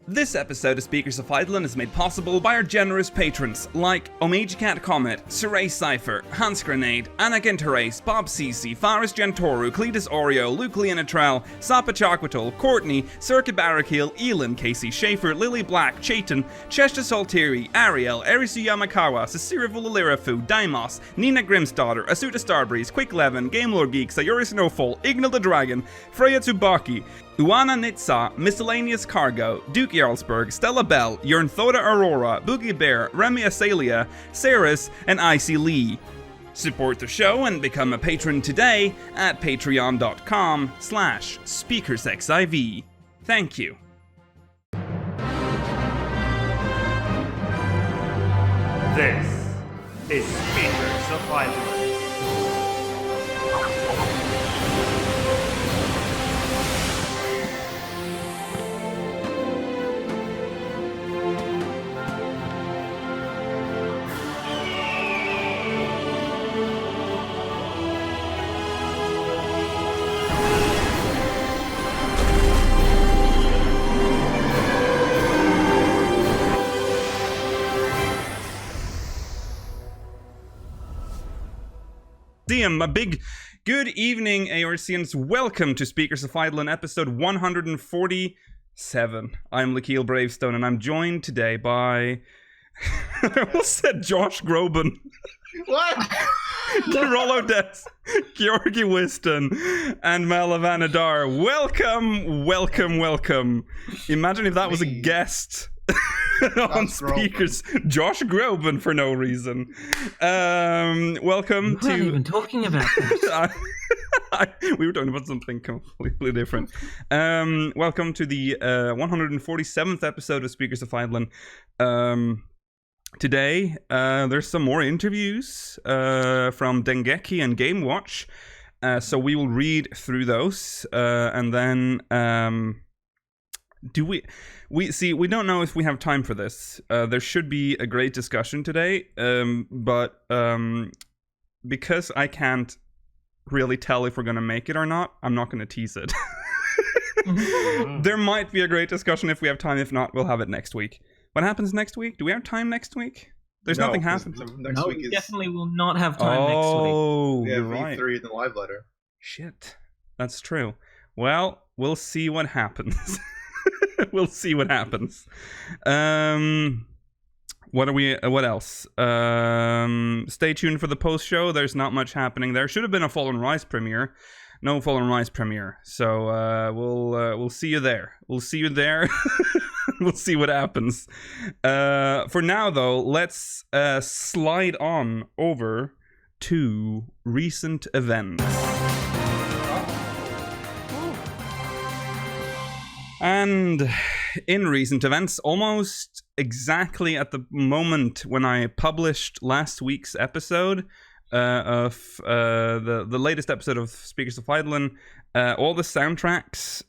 This episode of Speakers of Eidolon is made possible by our generous patrons like Omega Cat Comet, Saray Cypher, Hans Grenade, Anakin Therese, Bob Cece, Faris Gentoru, Cletus Oreo, Luke Leonatrell, Sapa Chakwatol, Courtney, Circuit Barrakill, Elin, Casey Schaefer, Lily Black, Chaitan, Cheshta Saltiri, Ariel, Erisu Yamakawa, Sasira Vulilirafu, Daimos, Nina Grimsdaughter, Asuta Starbreeze, Quick Levin, Game Lord Geek, Sayuri Snowfall, Ignal the Dragon, Freya Tsubaki, Uana Nitsa, Miscellaneous Cargo, Duke Jarlsberg, Stella Bell, Yernthota Aurora, Boogie Bear, Remy Asalia, Saris, and Icy Lee. Support the show and become a patron today at patreon.com/speakersxiv. Thank you. This is Speakers of Eidolon. A big good evening, Aorcians. Welcome to Speakers of Eidolon, episode 147. I'm Lakeel Bravestone, and I'm joined today by... I almost said Josh Groban. What? Kirolo Des, Georgi Wiston, and Malavana Dar. Welcome. Imagine if that was a guest on Speakers. Josh Groban for no reason. Welcome to... We're not even talking about this. We were talking about something completely different. Welcome to the 147th episode of Speakers of Eidolon. Today, there's some more interviews from Dengeki and GAME Watch. So we will read through those. And then... We don't know if we have time for this. There should be a great discussion today, but because I can't really tell if we're going to make it or not, I'm not going to tease it. There might be a great discussion if we have time. If not, we'll have it next week. What happens next week? Do we have time next week? There's nothing happening. Next week is... definitely will not have time next week. Oh, We have you're right. V3 in the live letter. Shit, that's true. Well, we'll see what happens. We'll see what happens. What else? Stay tuned for the post show. There's not much happening there. Should have been a Fallen Rise premiere. No Fallen Rise premiere. So we'll see you there. We'll see you there. We'll see what happens. For now, though, let's slide on over to recent events. And in recent events, almost exactly at the moment when I published last week's episode of the latest episode of Speakers of Eidolon, all the soundtracks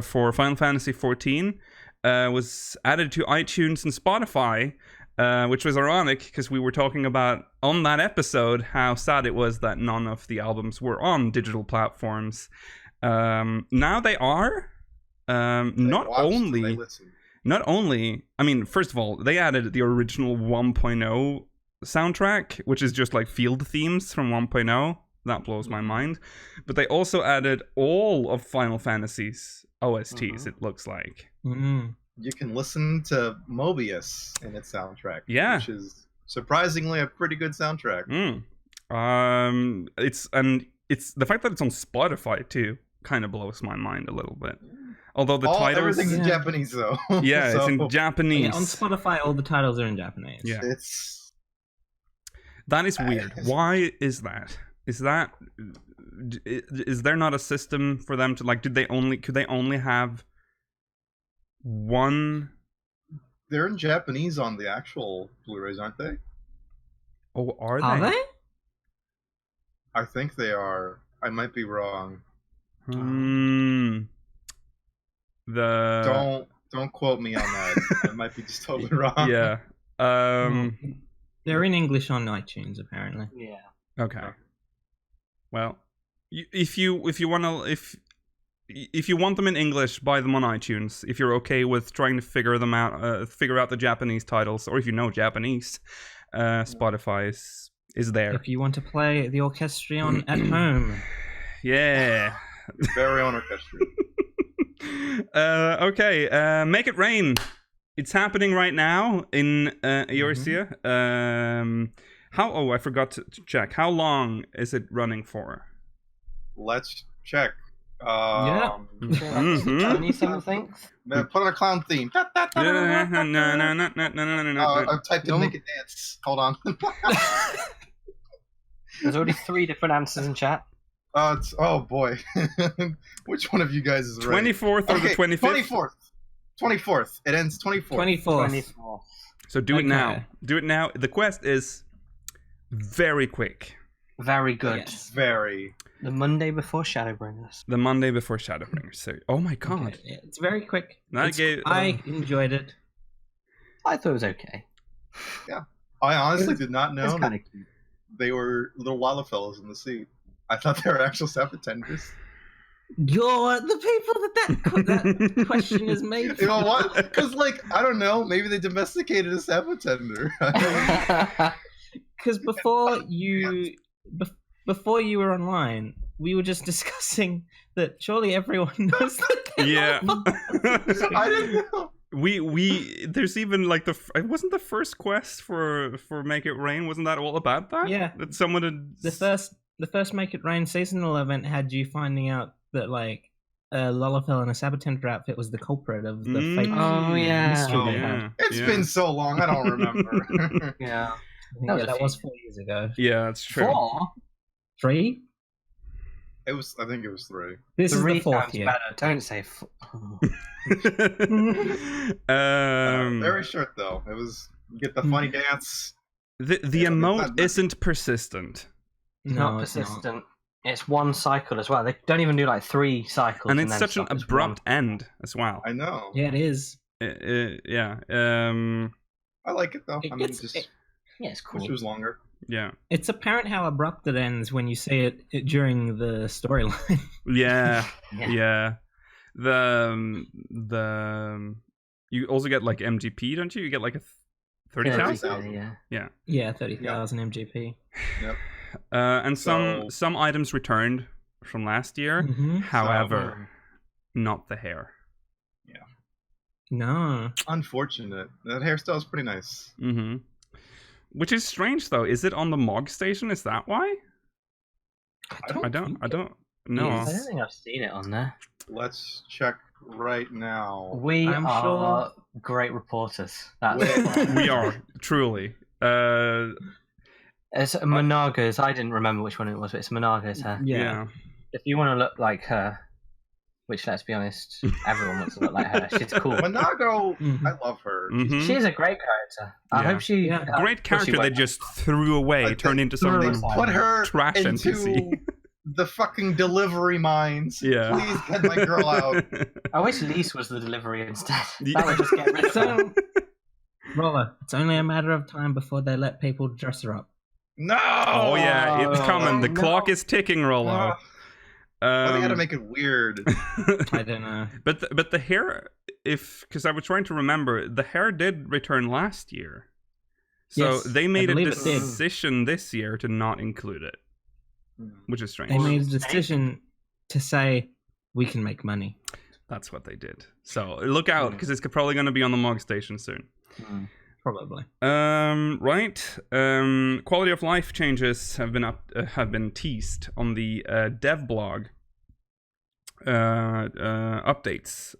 for Final Fantasy XIV was added to iTunes and Spotify, which was ironic because we were talking about on that episode how sad it was that none of the albums were on digital platforms. Now they are. Not only, I mean, first of all, they added the original 1.0 soundtrack, which is just like field themes from 1.0. That blows my mind. But they also added all of Final Fantasy's OSTs, it looks like. You can listen to Mobius in its soundtrack. Yeah. Which is surprisingly a pretty good soundtrack. It's the fact that it's on Spotify too kind of blows my mind a little bit. Although the titles... Everything's in Japanese, though. Yeah, So, it's in Japanese. Yeah, on Spotify, all the titles are in Japanese. Yeah. That is weird. Why is that? Is there not a system for them to, like, could they only have one? They're in Japanese on the actual Blu-rays, aren't they? Oh, are Are they? I think they are. I might be wrong. Don't quote me on that. I might be just totally wrong. Yeah. They're in English on iTunes, apparently. Yeah. Okay. Well, if you want to, if you want them in English, buy them on iTunes. If you're okay with trying to figure out the Japanese titles, or if you know Japanese, Spotify is there. If you want to play the orchestrion at home. Yeah. Very own orchestra. Okay, Make It Rain. It's happening right now in Eorzea. I forgot to check. How long is it running for? Let's check. Chinese thing, I think. Put on a clown theme. No. I've typed in Make It Dance. Hold on. There's already 3 different answers in chat. Oh boy. Which one of you guys is right? 24th or the 25th? 24th. It ends 24th. 24th. So do it now. Do it now. The quest is very quick. Very good. Yes. Very. The Monday before Shadowbringers. The Monday before Shadowbringers. So, oh my god. Okay, it's very quick. I enjoyed it. I thought it was okay. Yeah. I honestly did not know It's kind of cute. they were little Lalafellas in the sea. I thought they were actual sapotenders. You're the people that question is made for. You know what? Because, I don't know. Maybe they domesticated a sapotender. Because before you were online, we were just discussing that surely everyone knows that. Yeah. I didn't know. We there's even it wasn't the first quest for Make It Rain, wasn't that all about that? Yeah. That someone had The first Make It Rain seasonal event had you finding out that a Lullafell in a Sabotender outfit was the culprit of the fake mystery they had. It's been so long, I don't remember. Yeah. That was 4 years ago. Yeah, that's true. 4? 3? I think it was 3. This 3 is the 4th sounds year. better. Don't say 4. Very short though. It was get the funny dance. The emote isn't persistent. It's No, not it's not. persistent. It's 1 cycle as well. They don't even do 3 cycles. And it's then such an stop. It's abrupt end as well. I know. Yeah, it is. Yeah. I like it though. It I mean, gets- just Yeah, it's cool. wish it was longer. Yeah. It's apparent how abrupt it ends when you see it during the storyline. Yeah. Yeah. Yeah. The you also get MGP, don't you? You get 30,000. Yeah. Yeah, 30,000 MGP. Yep. And some items returned from last year. Mhm. However, not the hair. No. Unfortunate. That hairstyle is pretty nice. Mm-hmm. Which is strange though. Is it on the Mog station? Is that why? I don't know. I don't think I've seen it on there. Let's check right now. We I'm are great reporters. That's We are truly. It's Monaga's. I didn't remember which one it was, but it's Monaga's hair. Yeah. If you want to look like her, which, let's be honest, everyone wants to look like her. She's cool. Manago, Mhm. I love her. Mhm. She's a great character. I Yeah. hope she... Yeah. Great character they just threw away, Like turned into some They put her trash into NPC. the fucking delivery mines. Yeah. Please get my girl out. I wish Lise was the delivery instead. Yeah. That would just get rid of her. So, Roller, it's only a matter of time before they let people dress her up. No! Oh yeah, it's coming. The no. clock is ticking, Rollo. Well, they gotta make it weird. I don't know. But the hair, because I was trying to remember, the hair did return last year, so Yes, they I made a believe it did. decision this year to not include it, which is strange. They made a decision to say, we can make money. That's what they did. So look out, because it's probably going to be on the Mog station soon. Probably. Right. Quality of life changes have been teased on the dev blog. Updates.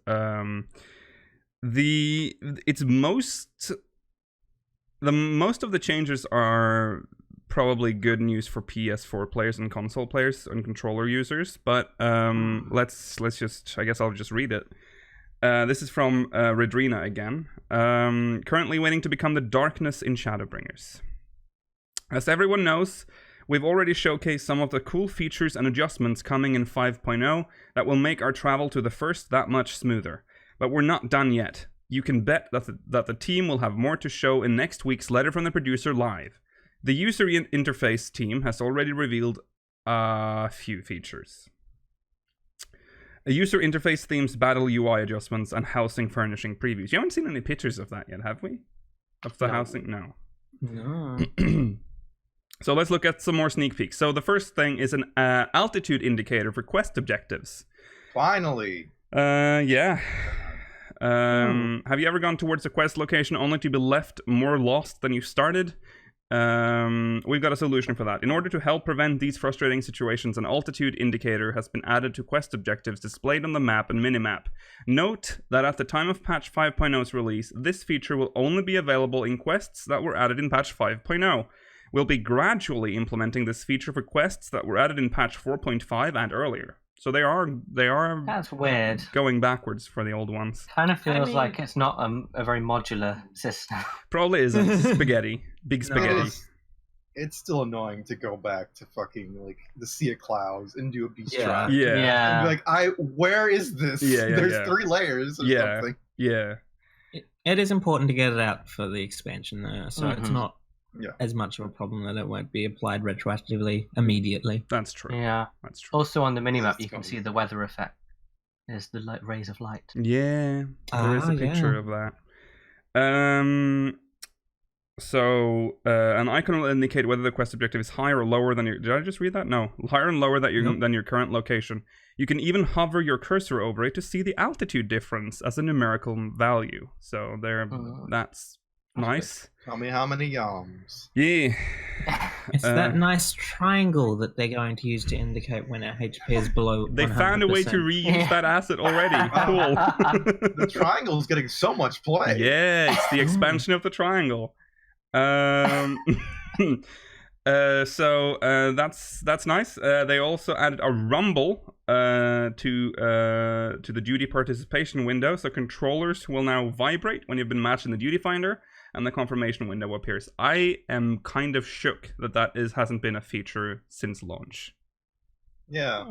Most of the changes are probably good news for PS4 players and console players and controller users, but let's just, I guess I'll just read it. This is from Redrina again. Currently waiting to become the darkness in Shadowbringers. As everyone knows, we've already showcased some of the cool features and adjustments coming in 5.0 that will make our travel to the first that much smoother. But we're not done yet. You can bet that the team will have more to show in next week's Letter from the Producer Live. The user interface team has already revealed a few features. User interface themes, battle UI adjustments, and housing furnishing previews. You haven't seen any pictures of that yet, have we? Of the housing? No. No. So let's look at some more sneak peeks. So the first thing is an altitude indicator for quest objectives. Finally. Yeah. Have you ever gone towards a quest location only to be left more lost than you started? We've got a solution for that. In order to help prevent these frustrating situations, an altitude indicator has been added to quest objectives displayed on the map and minimap. Note that at the time of patch 5.0's release, this feature will only be available in quests that were added in patch 5.0. We'll be gradually implementing this feature for quests that were added in patch 4.5 and earlier. So they are That's weird. Going backwards for the old ones. Kind of feels like it's not a very modular system. Probably isn't. Spaghetti. Big spaghetti. No, it's still annoying to go back to fucking like the Sea of Clouds and do a beast trap. Yeah. And be like, where is this? There's 3 layers or something. Yeah. It is important to get it out for the expansion though, so it's not as much of a problem that it won't be applied retroactively immediately. That's true. Yeah. That's true. Also on the minimap you can see the weather effect. There's the rays of light. Yeah. There is a picture of that. So an icon will indicate whether the quest objective is higher or lower than your... Did I just read that? No. Higher and lower than your current location. You can even hover your cursor over it to see the altitude difference as a numerical value. So there, that's nice. Tell me how many yams. Yeah. It's that nice triangle that they're going to use to indicate when our HP is below 100%. They found a way to reuse that asset already. Cool. The triangle is getting so much play. Yeah, it's the expansion of the triangle. So that's nice. They also added a rumble to the duty participation window, so controllers will now vibrate when you've been matched in the duty finder, and the confirmation window appears. I am kind of shook that hasn't been a feature since launch. Yeah,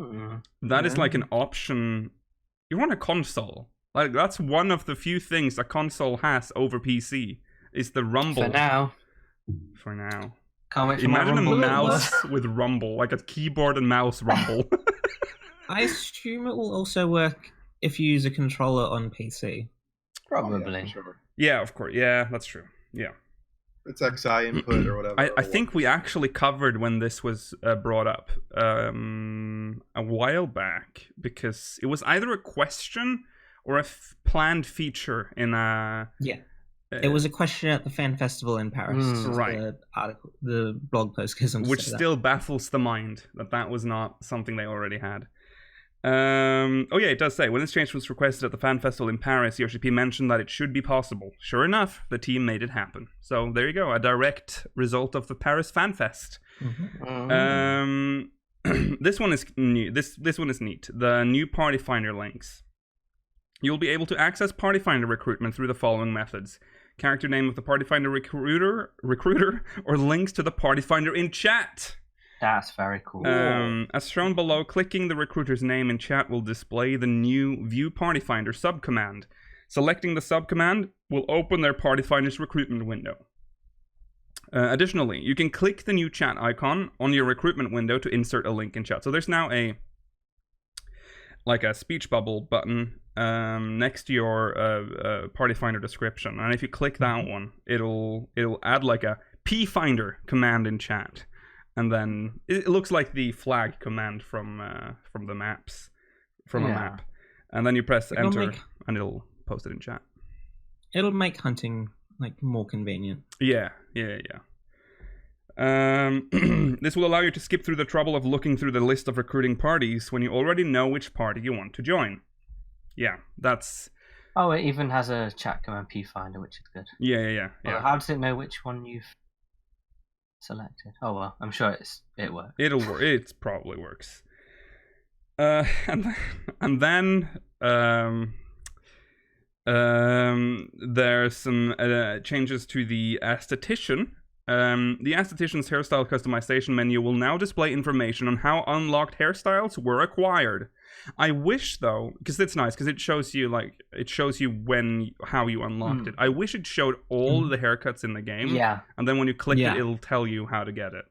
that is like an option. You're on a console. Like that's one of the few things a console has over PC. Is the rumble for now. Can't wait for Imagine my rumble. a mouse with rumble, like a keyboard and mouse rumble. I assume it will also work if you use a controller on PC. Probably. Yeah, sure. Yeah, of course. Yeah, that's true. Yeah. It's XI input or whatever. I think we actually covered when this was brought up a while back, because it was either a question or a planned feature in a... Yeah. It was a question at the fan festival in Paris. Right. The blog post goes on to which say still baffles the mind that was not something they already had. Oh yeah, it does say, when this change was requested at the fan festival in Paris, Yoshi-P mentioned that it should be possible. Sure enough, the team made it happen. So there you go, a direct result of the Paris Fan Fest. This one is new. This one is neat. The new Party Finder links. You'll be able to access Party Finder recruitment through the following methods: character name of the Party Finder recruiter, or links to the Party Finder in chat. That's very cool. As shown below, clicking the recruiter's name in chat will display the new View Party Finder subcommand. Selecting the subcommand will open their Party Finder's recruitment window. Additionally, you can click the new chat icon on your recruitment window to insert a link in chat. So there's now a speech bubble button next to your Party Finder description, and if you click that one, it'll add like a P Finder command in chat. And then it looks like the flag command from the maps, from a map. And then you press enter, and it'll post it in chat. It'll make hunting more convenient. Yeah. This will allow you to skip through the trouble of looking through the list of recruiting parties when you already know which party you want to join. Yeah, that's... Oh, it even has a chat command P Finder, which is good. Yeah. Well, how does it know which one you've selected? Oh well, I'm sure it works. It'll work. It probably works. And then there's some changes to the Esthetician. The Esthetician's hairstyle customization menu will now display information on how unlocked hairstyles were acquired. I wish though, because it's nice, because it shows you how you unlocked it. I wish it showed all the haircuts in the game. Yeah. And then when you click it, it'll tell you how to get it.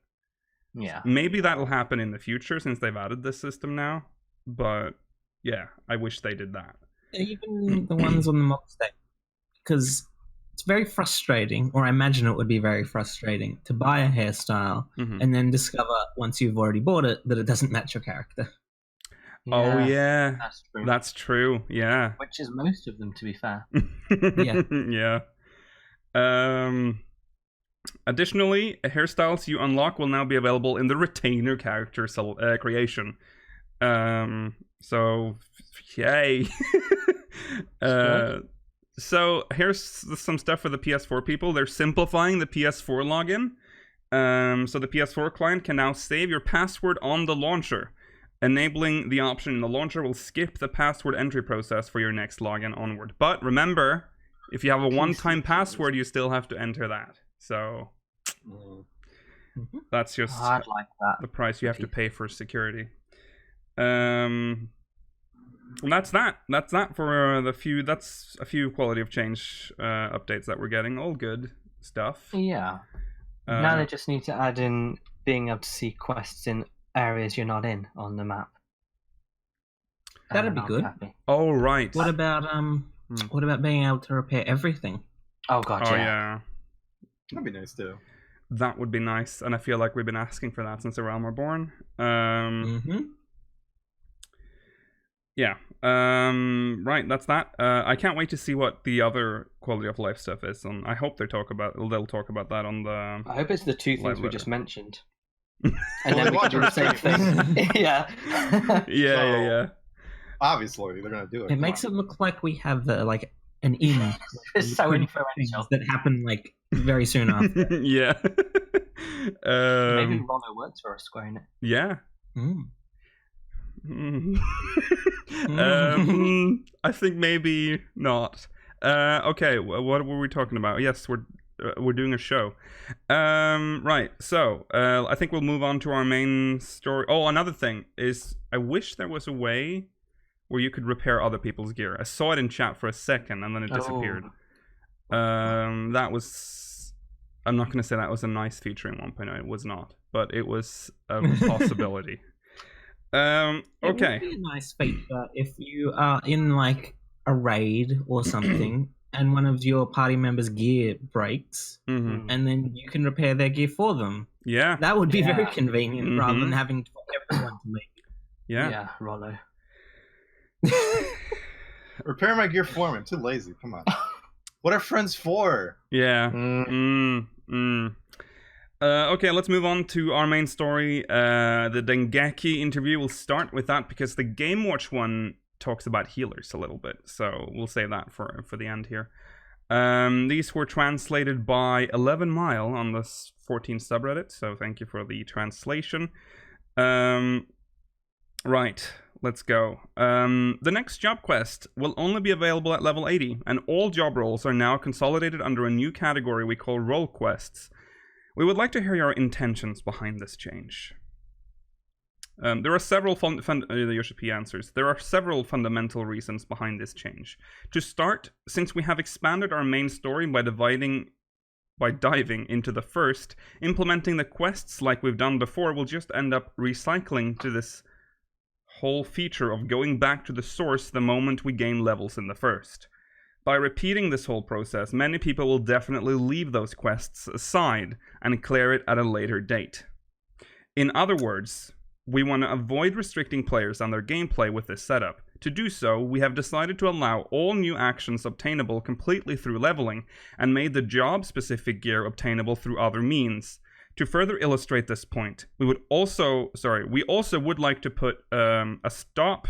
Yeah. Maybe that'll happen in the future since they've added this system now. But yeah, I wish they did that. Even the ones on the mock state, because it's very frustrating, or I imagine it would be very frustrating, to buy a hairstyle and then discover once you've already bought it that it doesn't match your character. Oh yeah, that's true. Yeah. Which is most of them, to be fair. Yeah. Additionally, hairstyles you unlock will now be available in the retainer character creation. So, yay. So here's some stuff for the PS4 people. They're simplifying the PS4 login. So the PS4 client can now save your password on the launcher. Enabling the option in the launcher will skip the password entry process for your next login onward. But remember, if you have a one-time password, you still have to enter that. So that's just I'd like that. the price you have to pay for security. And that's that. That's that for the few. That's a few quality of change updates that we're getting. All good stuff. Yeah. Now they just need to add in being able to see quests in areas you're not in on the map. That'd be good. Oh right. What about being able to repair everything? Oh god, Oh yeah. yeah. That'd be nice too. That would be nice, and I feel like we've been asking for that since the Realm Reborn. Yeah. Right, that's that. I can't wait to see what the other quality of life stuff is. I hope they'll talk about that on the. I hope it's the two things live we letter. just mentioned. And then we can do the same thing. Yeah. Yeah. Obviously, they're gonna do it. It makes it look like we have like an in. It's so things influential. that happen like very soon after. Yeah. Maybe Rollo works for us, Square Enix. Yeah. I think maybe not. Okay, what were we talking about? Yes, we're doing a show. Right. So I think we'll move on to our main story. Oh, another thing is, I wish there was a way where you could repair other people's gear. I saw it in chat for a second and then it disappeared. That was. I'm not going to say that was a nice feature in 1.0. It was not, but it was a possibility. Okay. It would be a nice feature if you are in like a raid or something and one of your party members' gear breaks and then you can repair their gear for them. Yeah. That would be very convenient rather than having everyone to leave. Yeah, Rollo. Repair my gear for me. I'm too lazy. Come on. What are friends for? Yeah. Okay, let's move on to our main story. The Dengeki interview. We'll start with that because the Game Watch one talks about healers a little bit. So we'll save that for the end here. These were translated by 11 Mile on the 14 subreddit. So thank you for the translation. Right. Let's go. The next job quest will only be available at level 80, and all job roles are now consolidated under a new category we call role quests. We would like to hear your intentions behind this change. There are several Yoshi-P answers. There are several fundamental reasons behind this change. To start, since we have expanded our main story by diving into the first, implementing the quests like we've done before will just end up recycling to this whole feature of going back to the source the moment we gain levels in the first. By repeating this whole process, many people will definitely leave those quests aside and clear it at a later date. In other words, we want to avoid restricting players on their gameplay with this setup. To do so, we have decided to allow all new actions obtainable completely through leveling, and made the job-specific gear obtainable through other means. To further illustrate this point, we also would like to put a stop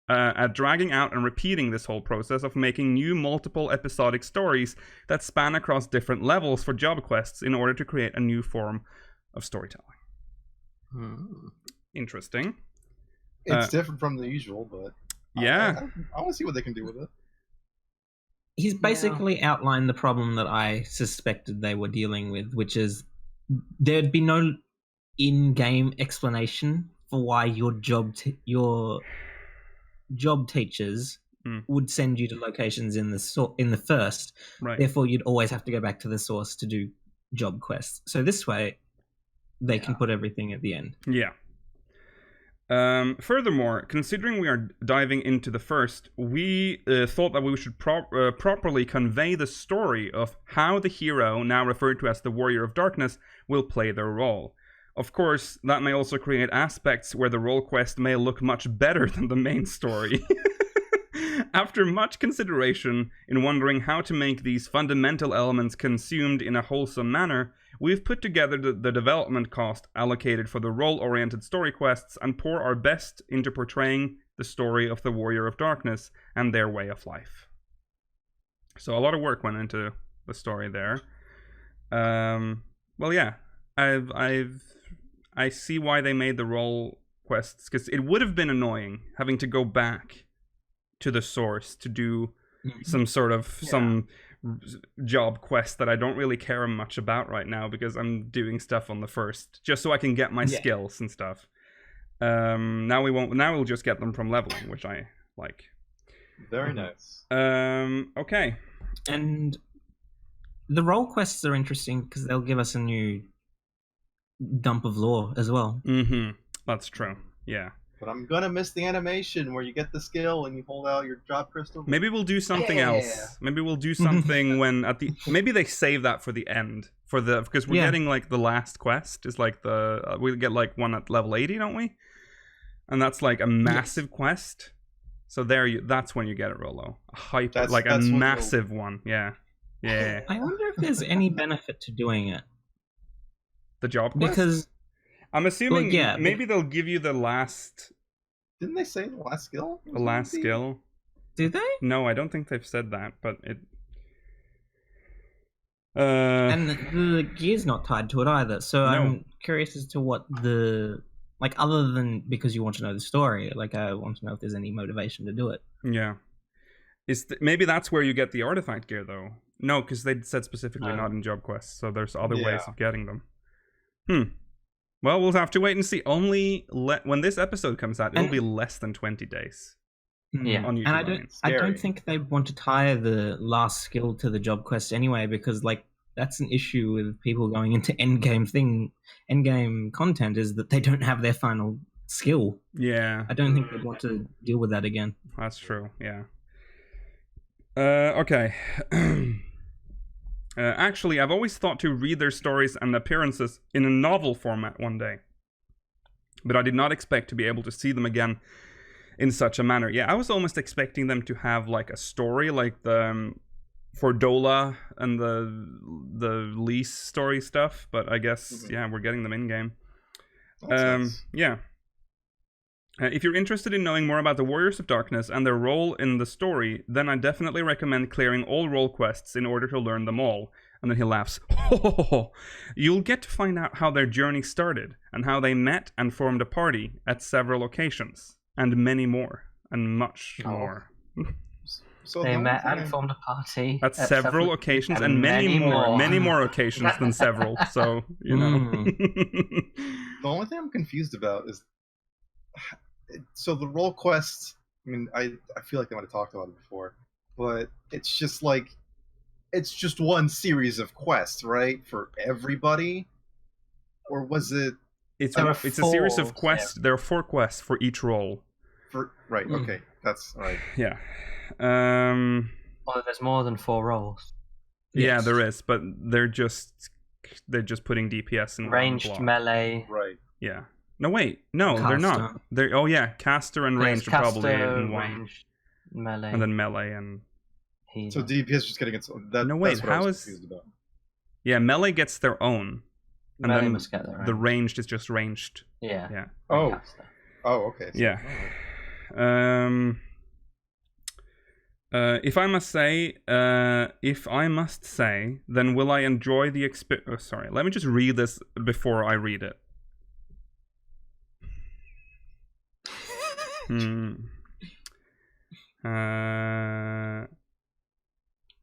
at dragging out and repeating this whole process of making new multiple episodic stories that span across different levels for job quests in order to create a new form of storytelling. Interesting. It's different from the usual, but yeah, I want to see what they can do with it. He's basically outlined the problem that I suspected they were dealing with, which is there'd be no in-game explanation for why your job teachers would send you to locations in the first. Right. Therefore, you'd always have to go back to the source to do job quests. So this way, they can put everything at the end. Yeah. Furthermore, considering we are diving into the first, we thought that we should properly convey the story of how the hero, now referred to as the Warrior of Darkness, will play their role. Of course, that may also create aspects where the role quest may look much better than the main story. After much consideration in wondering how to make these fundamental elements consumed in a wholesome manner, we've put together the development cost allocated for the role-oriented story quests and pour our best into portraying the story of the Warrior of Darkness and their way of life. So a lot of work went into the story there. Well, yeah, I see why they made the role quests, because it would have been annoying having to go back to the source to do some sort of some job quest that I don't really care much about right now, because I'm doing stuff on the first just so I can get my skills and stuff. Now we'll just get them from leveling, which I like. Very nice. Okay. And the role quests are interesting because they'll give us a new dump of lore as well. That's true. Yeah. But I'm gonna miss the animation where you get the skill and you hold out your job crystal. Maybe we'll do something else. Maybe we'll do something when at the maybe they save that for the end because we're getting like the last quest is like the we get like one at level 80, don't we? And that's like a massive quest. So that's when you get it, Rolo. A massive one. Yeah. Yeah. I wonder if there's any benefit to doing it. The job quest? Because I'm assuming maybe they'll give you the last... Didn't they say the last skill? The last skill. Did they? No, I don't think they've said that, but it... And the gear's not tied to it either, so no. I'm curious as to what the... Like, other than because you want to know the story, like, I want to know if there's any motivation to do it. Yeah. Maybe that's where you get the artifact gear, though. No, because they said specifically not in job quests, so there's other ways of getting them. Well, we'll have to wait and see. Only when this episode comes out, it'll be less than 20 days. Yeah, on YouTube, and I don't think they want to tie the last skill to the job quest anyway, because like that's an issue with people going into endgame content is that they don't have their final skill. Yeah, I don't think they want to deal with that again. That's true. Yeah. Okay. Actually, I've always thought to read their stories and appearances in a novel format one day. But I did not expect to be able to see them again in such a manner. Yeah, I was almost expecting them to have like a story like the for Dola and the lease story stuff. But I guess, we're getting them in-game. Nice. Yeah. If you're interested in knowing more about the Warriors of Darkness and their role in the story, then I definitely recommend clearing all role quests in order to learn them all. And then he laughs. You'll get to find out how their journey started, and how they met and formed a party at several occasions, and many more, and much more. So they met and formed a party at several occasions, and many more occasions than several. So, you know. The only thing I'm confused about is... So the role quests, I mean, I feel like I might have talked about it before, but it's just like, it's just one series of quests, right? For everybody? Or was it... It's a series of quests. Yeah. There are 4 quests for each role. Right, okay. That's right. Yeah. Well, there's more than 4 roles. Yeah, yes. There is, but they're just putting DPS in ranged, melee. Right. Yeah. No, wait. No, caster. They're not. They're caster and ranged are probably in one. Ranged, melee. And then melee and... Healer. So DPS is just getting its own. No, wait, that's what I was confused about. Yeah, melee gets their own. And melee then must get their own. The ranged is just ranged. Yeah. Yeah. Oh, okay. So, yeah. If I must say, then will I enjoy the experience... Oh, sorry, let me just read this before I read it.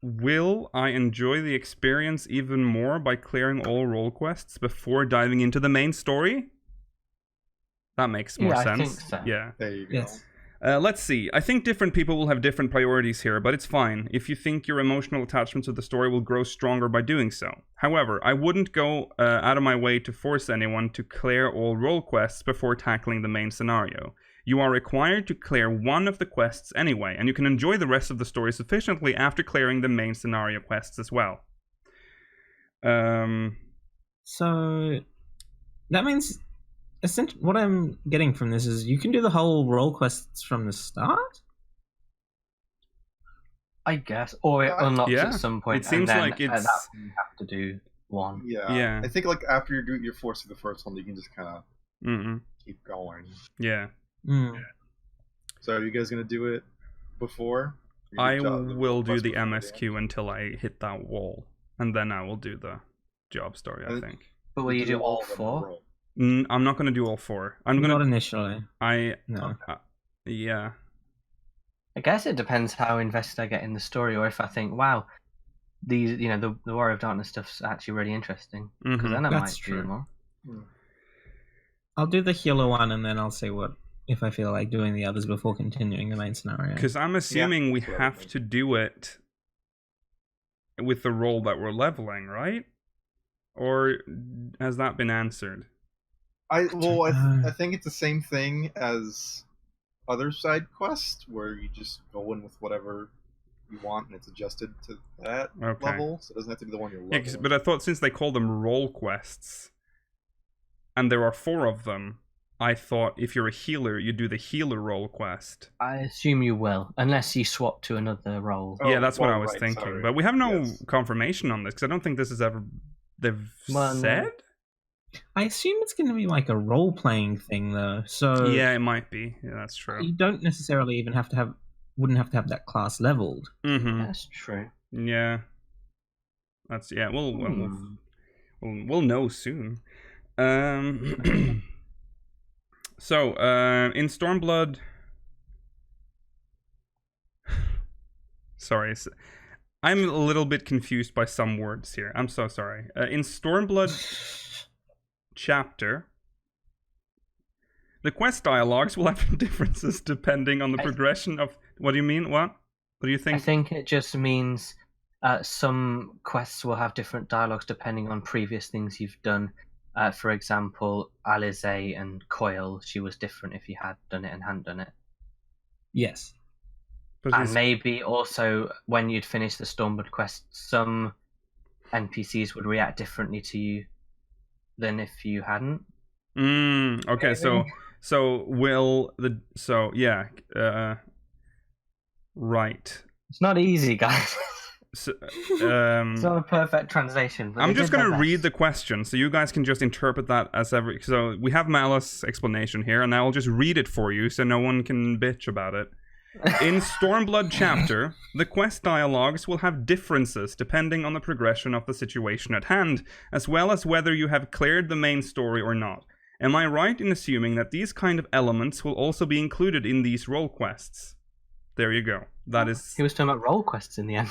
Will I enjoy the experience even more by clearing all role quests before diving into the main story? That makes more sense. I think so. Yeah. There you go. Yes. Let's see. I think different people will have different priorities here, but it's fine if you think your emotional attachment to the story will grow stronger by doing so. However, I wouldn't go out of my way to force anyone to clear all role quests before tackling the main scenario. You are required to clear one of the quests anyway, and you can enjoy the rest of the story sufficiently after clearing the main scenario quests as well. So that means what I'm getting from this is you can do the whole role quests from the start? I guess. Or it unlocks yeah. at some point. It seems and then like it's... at that point you have to do one. Yeah. I think like after you're forced to the first one, you can just kind of keep going. Yeah. So are you guys going to do it before? I will do the MSQ until I hit that wall. And then I will do the job story, I think. But will you do all 4? I'm not going to do all 4. I'm going to... Not initially. No. Yeah. I guess it depends how invested I get in the story, or if I think, wow, these, the Warrior of Darkness stuff's actually really interesting. Because then I might do more. I'll do the healer one, and then I'll see if I feel like doing the others before continuing the main scenario. Because I'm assuming we have to do it with the role that we're leveling, right? Or has that been answered? I think it's the same thing as other side quests, where you just go in with whatever you want and it's adjusted to that level, so it doesn't have to be the one you're leveling. Yeah, but I thought since they call them role quests, and there are 4 of them, I thought if you're a healer, you do the healer role quest. I assume you will, unless you swap to another role. Yeah, that's what I was thinking. Sorry. But we have no confirmation on this, because I don't think this is ever... They've said? I assume it's going to be like a role-playing thing, though. So yeah, it might be. Yeah, that's true. You don't necessarily even wouldn't have to have that class leveled. That's true. Yeah, that's We'll know soon. So in Stormblood, sorry. I'm a little bit confused by some words here. I'm so sorry. In Stormblood chapter, the quest dialogues will have differences depending on the progression of... What do you mean? What do you think? I think it just means some quests will have different dialogues depending on previous things you've done. For example, Alize and Coil, she was different if you had done it and hadn't done it. Yes. And maybe also when you'd finish the Stormblood quest, some NPCs would react differently to you than if you hadn't. Okay, right. It's not easy, guys. So, it's not a perfect translation. But I'm just going to read the question, so you guys can just interpret that as every... So we have Malice's explanation here, and I'll just read it for you so no one can bitch about it. In Stormblood chapter, the quest dialogues will have differences depending on the progression of the situation at hand, as well as whether you have cleared the main story or not. Am I right in assuming that these kind of elements will also be included in these role quests? There you go. That is... He was talking about role quests in the end.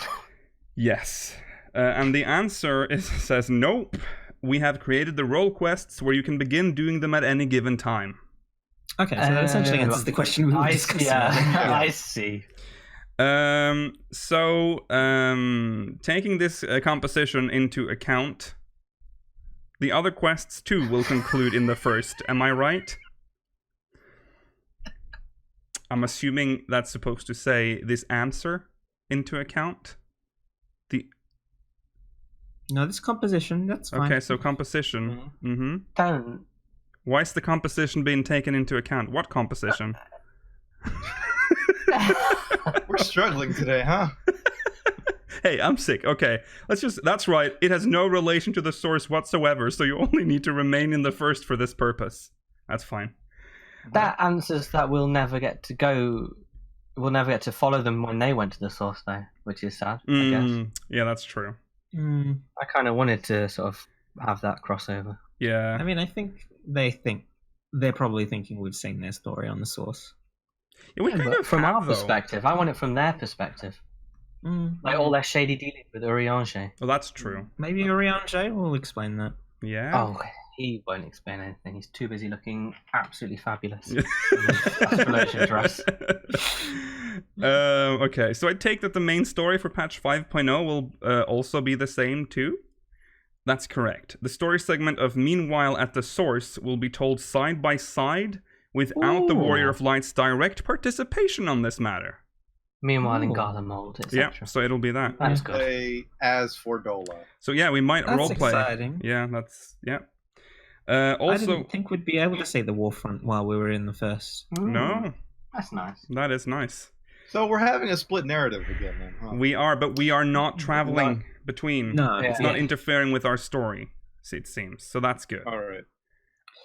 Yes. And the answer says, nope. We have created the role quests where you can begin doing them at any given time. Okay, so that essentially answers the question we were discussing. I see. Taking this composition into account, the other quests too will conclude in the first. Am I right? I'm assuming that's supposed to say this answer into account. No, this composition, that's fine. Okay, so composition. Don't. Why is the composition being taken into account? What composition? We're struggling today, huh? Hey, I'm sick. Okay, that's right. It has no relation to the source whatsoever, so you only need to remain in the first for this purpose. That's fine. That answers that we'll never get to go... We'll never get to follow them when they went to the source, though, which is sad, I guess. Yeah, that's true. I kind of wanted to sort of have that crossover. Yeah. I mean, I think they're probably thinking we've seen their story on the source. Yeah, we kind of from have, our though. perspective. I want it from their perspective. Like all their shady dealing with Urianger. Well, that's true. Maybe Urianger will explain that. Yeah. Oh, He won't explain anything. He's too busy looking absolutely fabulous in his explanation dress. Okay, so I take that the main story for patch 5.0 will also be the same too? That's correct. The story segment of Meanwhile at the Source will be told side by side without the Warrior of Light's direct participation on this matter. Meanwhile in Garlemald, etc. Yeah, so it'll be that. That's good. Play as for Dola. So yeah, we might That's roleplay. exciting. Yeah, that's I I didn't think we'd be able to see the Warfront while we were in the first. No, That's nice. that is nice. So we're having a split narrative again, then, huh? We are, but we are not traveling between. No. It's not interfering with our story. It seems so. That's good. All right.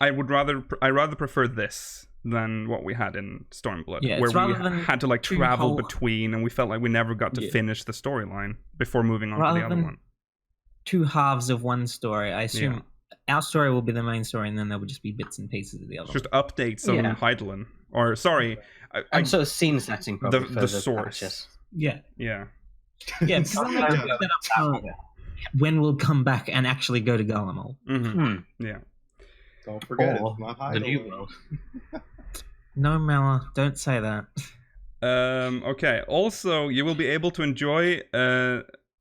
I rather prefer this than what we had in Stormblood, Yeah, where it's rather we than had to like two travel whole- between, and we felt like we never got to finish the storyline before moving on to Rather the other than one. two halves of one story. I assume our story will be the main story, and then there will just be bits and pieces of the other. Just updates on Yeah. Hydaelyn, or sorry, And sort of scene setting probably for the source. patches. Yeah, Yeah, because then they can set up when we'll come back and actually go to Garlemald. yeah. Don't forget, Or it's not high. the new world. No, Mela, don't say that. Okay. Also, you will be able to enjoy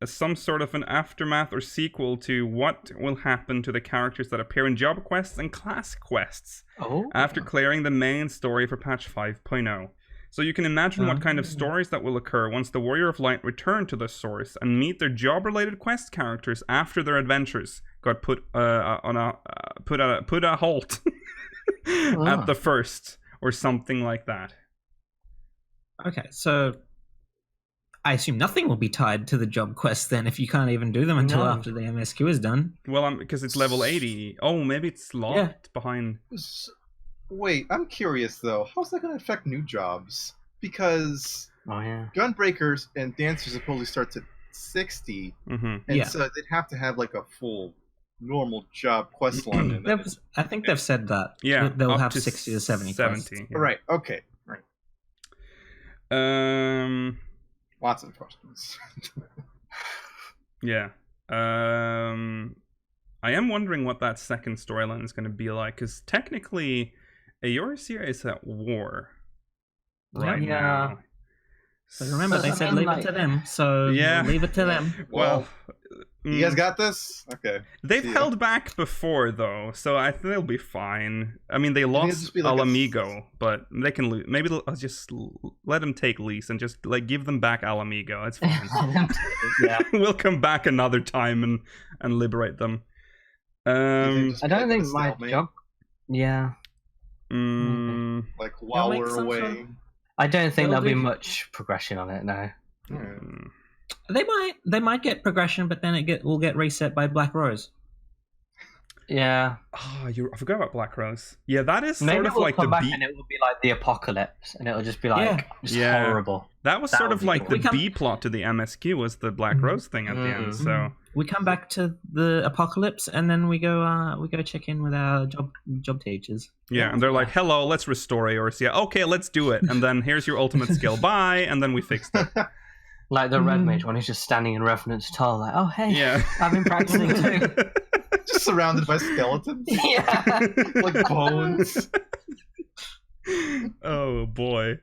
some sort of an aftermath or sequel to what will happen to the characters that appear in job quests and class quests after clearing the main story for patch 5.0. So you can imagine what kind of stories that will occur once the Warrior of Light return to the source and meet their job-related quest characters after their adventures got put a halt at the first or something like that. Okay, so I assume nothing will be tied to the job quests then if you can't even do them until after the MSQ is done. Well, because it's level 80. Oh, maybe it's locked behind. Wait, I'm curious though. How's that going to affect new jobs? Because Oh, Gunbreakers and Dancers supposedly starts at 60, and so they'd have to have like a full normal job quest line. I think they've said that. Yeah, they'll up have to 60 to 70 quests. Yeah. Right. Okay. Right. Lots of questions. Yeah. I am wondering what that second storyline is going to be like, because technically, Eorzea is at war right now. But remember, they said leave it to them, so leave it to them. Well, you guys got this? Okay. They've held back before, though, so I think they'll be fine. I mean, they lost like Alamigo, but they can lose. Maybe I'll just let them take lease and just like give them back Alamigo. It's fine. We'll come back another time and liberate them. I don't think my job. Yeah. Like while we're away. I don't think there'll be much progression on it now. They might get progression, but then will get reset by Black Rose. Yeah. Oh, I forgot about Black Rose. Yeah, that is Maybe sort of like the B. And it will be like the apocalypse, and it'll just be like horrible. That was sort of like the B plot to the MSQ was the Black Rose thing at the end. So we come back to the apocalypse, and then we go check in with our job teachers. Yeah, and they're like, "Hello, let's restore Eorzea." Okay, let's do it. And then here's your ultimate skill. Bye. And then we fixed it. Like the Red Mage one, who's just standing in Revenant's Toll, like, "Oh hey, I've been practicing too." Just surrounded by skeletons. Yeah, like bones. Oh boy.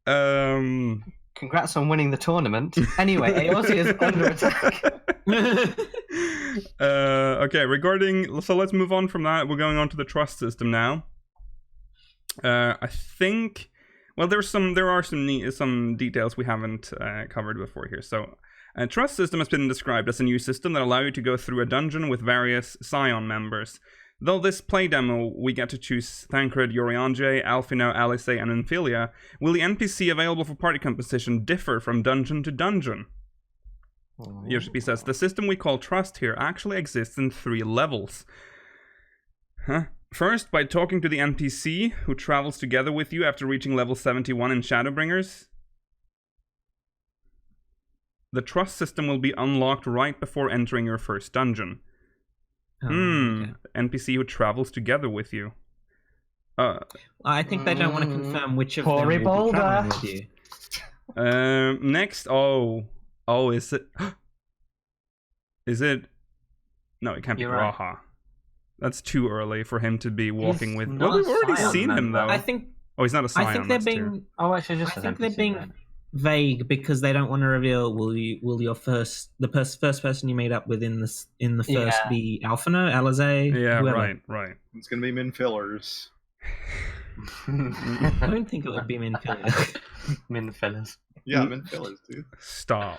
Congrats on winning the tournament. Anyway, Eorzea is under attack. Okay, so let's move on from that. We're going on to the trust system now. I think, well, there are some details we haven't covered before here. So, trust system has been described as a new system that allows you to go through a dungeon with various Scion members. Though this play demo, we get to choose Thancred, Yoriange, Alfino, Alice, and Emphilia, will the NPC available for party composition differ from dungeon to dungeon? Yoshi-P says, the system we call Trust here actually exists in 3 levels. First, by talking to the NPC, who travels together with you after reaching level 71 in Shadowbringers. The Trust system will be unlocked right before entering your first dungeon. Okay. NPC who travels together with you. I think they don't want to confirm which of them will be traveling with you. Next, is it? No, it can't be Raha. That's too early for him to be walking He's with. not Well, we've a already scion seen him member. though. I think Oh, he's not a scion. I think they're that's being true. Oh, actually, just I an think they're NPC being then. vague because they don't want to reveal will your first person you meet up with in the first Yeah. be Alphino, Alizé, Yeah, whoever. right. It's gonna be min fillers. I don't think it would be Minfield. Min fillers. Yeah, min fillers, dude. Stop.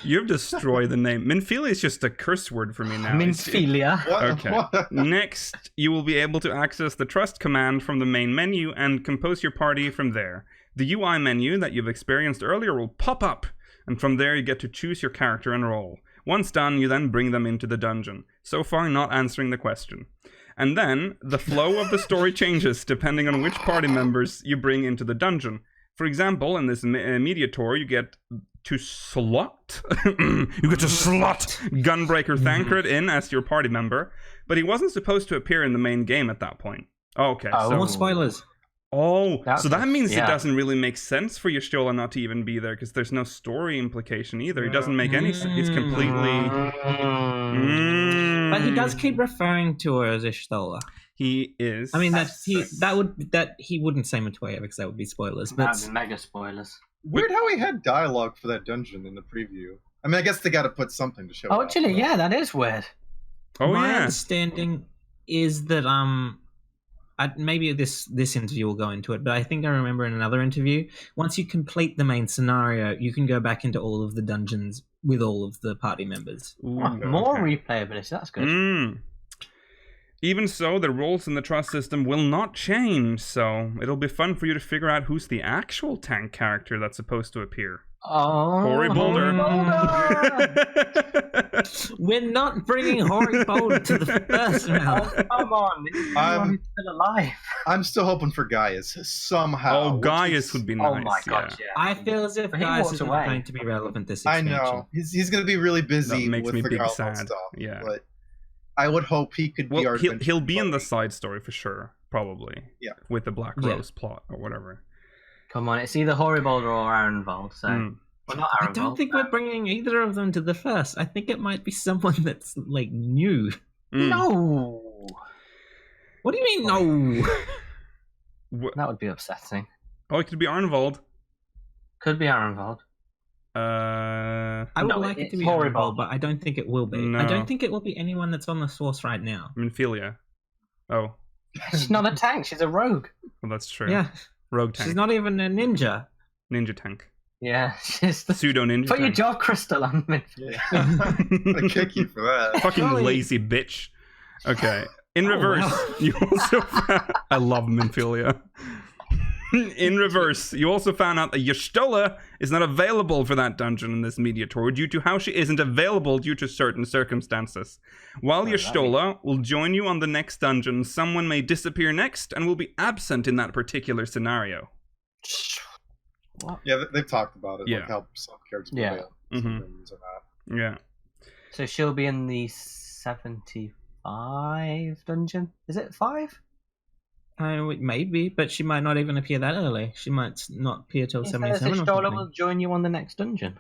You've destroyed the name. Minfilia is just a curse word for me now. Minfilia. What? Okay. What? Next, you will be able to access the Trust command from the main menu and compose your party from there. The UI menu that you've experienced earlier will pop up, and from there you get to choose your character and role. Once done, you then bring them into the dungeon. So far, not answering the question. And then, the flow of the story changes depending on which party members you bring into the dungeon. For example, in this media tour, you get to slot Gunbreaker Thancred in as your party member, but he wasn't supposed to appear in the main game at that point. Okay, Oh. so More spoilers. so that means it yeah. doesn't really make sense for Y'shtola not to even be there because there's no story implication either. He doesn't make any sense. He's completely. But he does keep referring to her as Y'shtola. He is. I mean that he wouldn't say Matoya because that would be spoilers. But That'd be mega spoilers. Weird how he had dialogue for that dungeon in the preview. I mean, I guess they got to put something to show. Oh, it actually, off, yeah, that is weird. Oh my yeah. understanding is that maybe this interview will go into it, but I think I remember in another interview, once you complete the main scenario, you can go back into all of the dungeons with all of the party members. Ooh, More okay. replayability, that's good. Even so, the roles in the trust system will not change, so it'll be fun for you to figure out who's the actual tank character that's supposed to appear. Oh, Hori Boulder. We're not bringing Hori Boulder to the first round. Come on, he's still alive. I'm still hoping for Gaius somehow. Oh, which Gaius is- would be nice. Oh my god, yeah. I feel as if But he Gaius walks is away. not going to be relevant this I expansion. know he's going to be really busy That makes with me the big Garland sad. stuff. Yeah. But I would hope he could be Well, our he'll be in the buddy. side story for sure, probably. Yeah. With the Black Yeah. Rose plot or whatever. Come on, it's either Hori Boulder or Arenvald, so... Well, not I Arenvald. don't think we're bringing either of them to the first. I think it might be someone that's like new. No! What do you mean no? That would be upsetting. Oh, it could be Arnvald. Could be Arenvald. I would No, like it to it's be horrible. horrible, but I don't think it will be. No. I don't think it will be anyone that's on the source right now. Minfilia. Oh, She's not a tank, she's a rogue. well, that's true. Yeah, Rogue tank. she's not even a ninja. Ninja tank. Yeah, she's the... Pseudo ninja Put your tank. jaw crystal on me. Yeah. I'm gonna kick you for that. Fucking Surely- lazy bitch. Okay. In Oh, reverse, wow. you also I love Minfilia. In reverse, you also found out that Y'shtola is not available for that dungeon in this media tour due to how she isn't available due to certain circumstances. While Y'shtola will join you on the next dungeon, someone may disappear next and will be absent in that particular scenario. What? Yeah, they've talked about it. Yeah. Like how some characters Yeah. prevail. Mhm. Or not. Yeah. So she'll be in the 75 dungeon? Is it 5? Maybe, but she might not even appear that early. She might not appear till It says 77 or Y'shtola something. will join you on the next dungeon.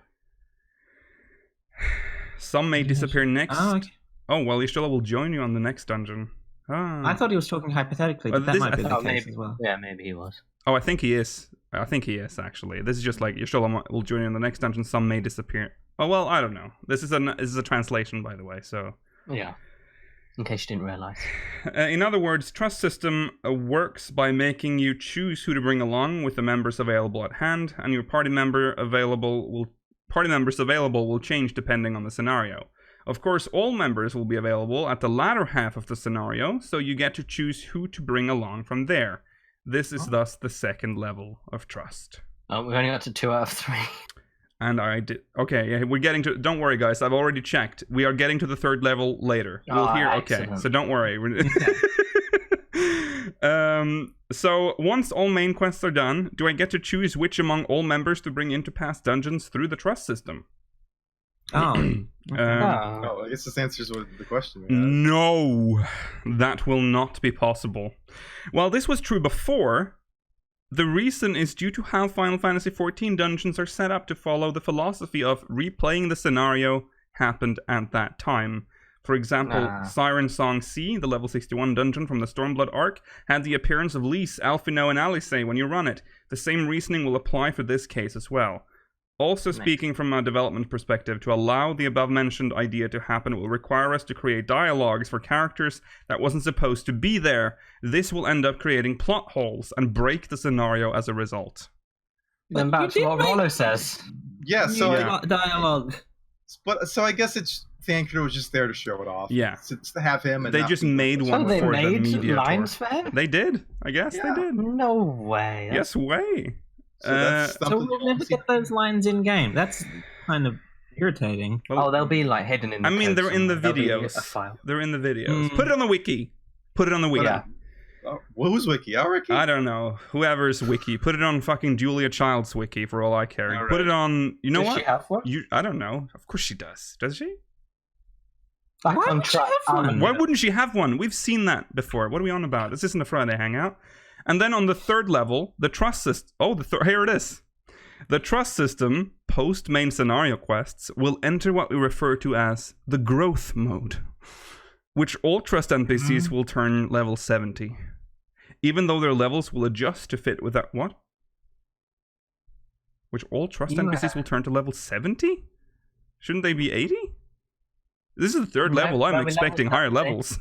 Some may disappear next. Oh, okay. Oh, well, Y'shtola will join you on the next dungeon. Ah. I thought he was talking hypothetically, Oh, but that this- might be I the thought case maybe. as well. Yeah, maybe he was. Oh, I think he is. I think he is, actually. This is just like, Y'shtola will join you in the next dungeon, some may disappear. Oh, well, I don't know. This is a translation, by the way, so... Yeah. In case you didn't realise. In other words, Trust System works by making you choose who to bring along with the members available at hand, and your party members available will change depending on the scenario. Of course, all members will be available at the latter half of the scenario, so you get to choose who to bring along from there. This is thus the second level of Trust. Oh, we've only got to 2 out of 3. And I did. Okay, yeah, we're getting to. Don't worry, guys. I've already checked. We are getting to the third level later. We'll hear. Okay, excellent. so don't worry. So once all main quests are done, do I get to choose which among all members to bring into past dungeons through the Trust System? Oh, Oh, I guess this answers the question. we had. No, that will not be possible. While this was true before, the reason is due to how Final Fantasy XIV dungeons are set up to follow the philosophy of replaying the scenario happened at that time. For example, Siren Song C, the level 61 dungeon from the Stormblood arc, had the appearance of Lys, Alphino, and Alice when you run it. The same reasoning will apply for this case as well. Also speaking from a development perspective, to allow the above-mentioned idea to happen will require us to create dialogues for characters that wasn't supposed to be there. This will end up creating plot holes and break the scenario as a result. Then back to what Rollo says. Yeah, so dialogue. But so I guess it's Thancred was just there to show it off. Yeah, to have him. And they just made one for the media lines tour. for him? They did. I guess they did. No way. Yes way. So we'll never get those lines in game. That's kind of irritating. Well, they'll be like hidden in the they're in the videos. They're in the videos. Put it on the wiki. Put it on the wiki. Yeah. Who's wiki? Our wiki? I don't know. Whoever's wiki. Put it on fucking Julia Child's wiki for all I care. All right. Put it on. You know Does what? she have one? I don't know. Of course she does. Does she? Why would she have one? Why wouldn't she have one? We've seen that before. What are we on about? This isn't a Friday hangout. And then on the third level, the trust system. Oh, here it is. The trust system, post main scenario quests, will enter what we refer to as the growth mode, which all trust NPCs will turn level 70. Even though their levels will adjust to fit with that. What? Which all trust NPCs will turn to level 70? Shouldn't they be 80? This is the third level. I'm expecting higher levels.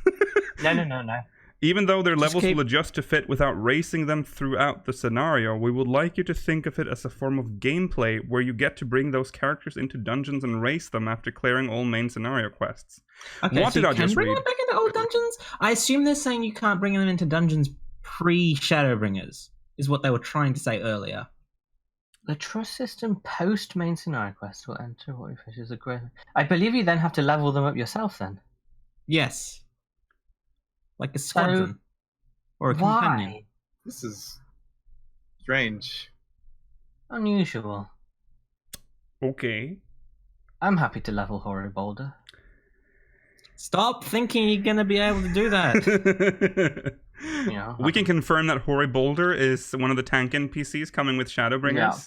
No. Even though their levels will adjust to fit without racing them throughout the scenario, we would like you to think of it as a form of gameplay where you get to bring those characters into dungeons and race them after clearing all main scenario quests. Okay, What so did I you can just bring read? them back into old dungeons? I assume they're saying you can't bring them into dungeons pre-Shadowbringers, is what they were trying to say earlier. The trust system post main scenario quest will enter what we fish as a great. I believe you then have to level them up yourself then. Yes. Like a squadron. Or a companion. Why? This is strange. Unusual. Okay. I'm happy to level Hori Boulder. Stop thinking you're going to be able to do that. We can confirm that Hori Boulder is one of the tank NPCs coming with Shadowbringers. Yeah.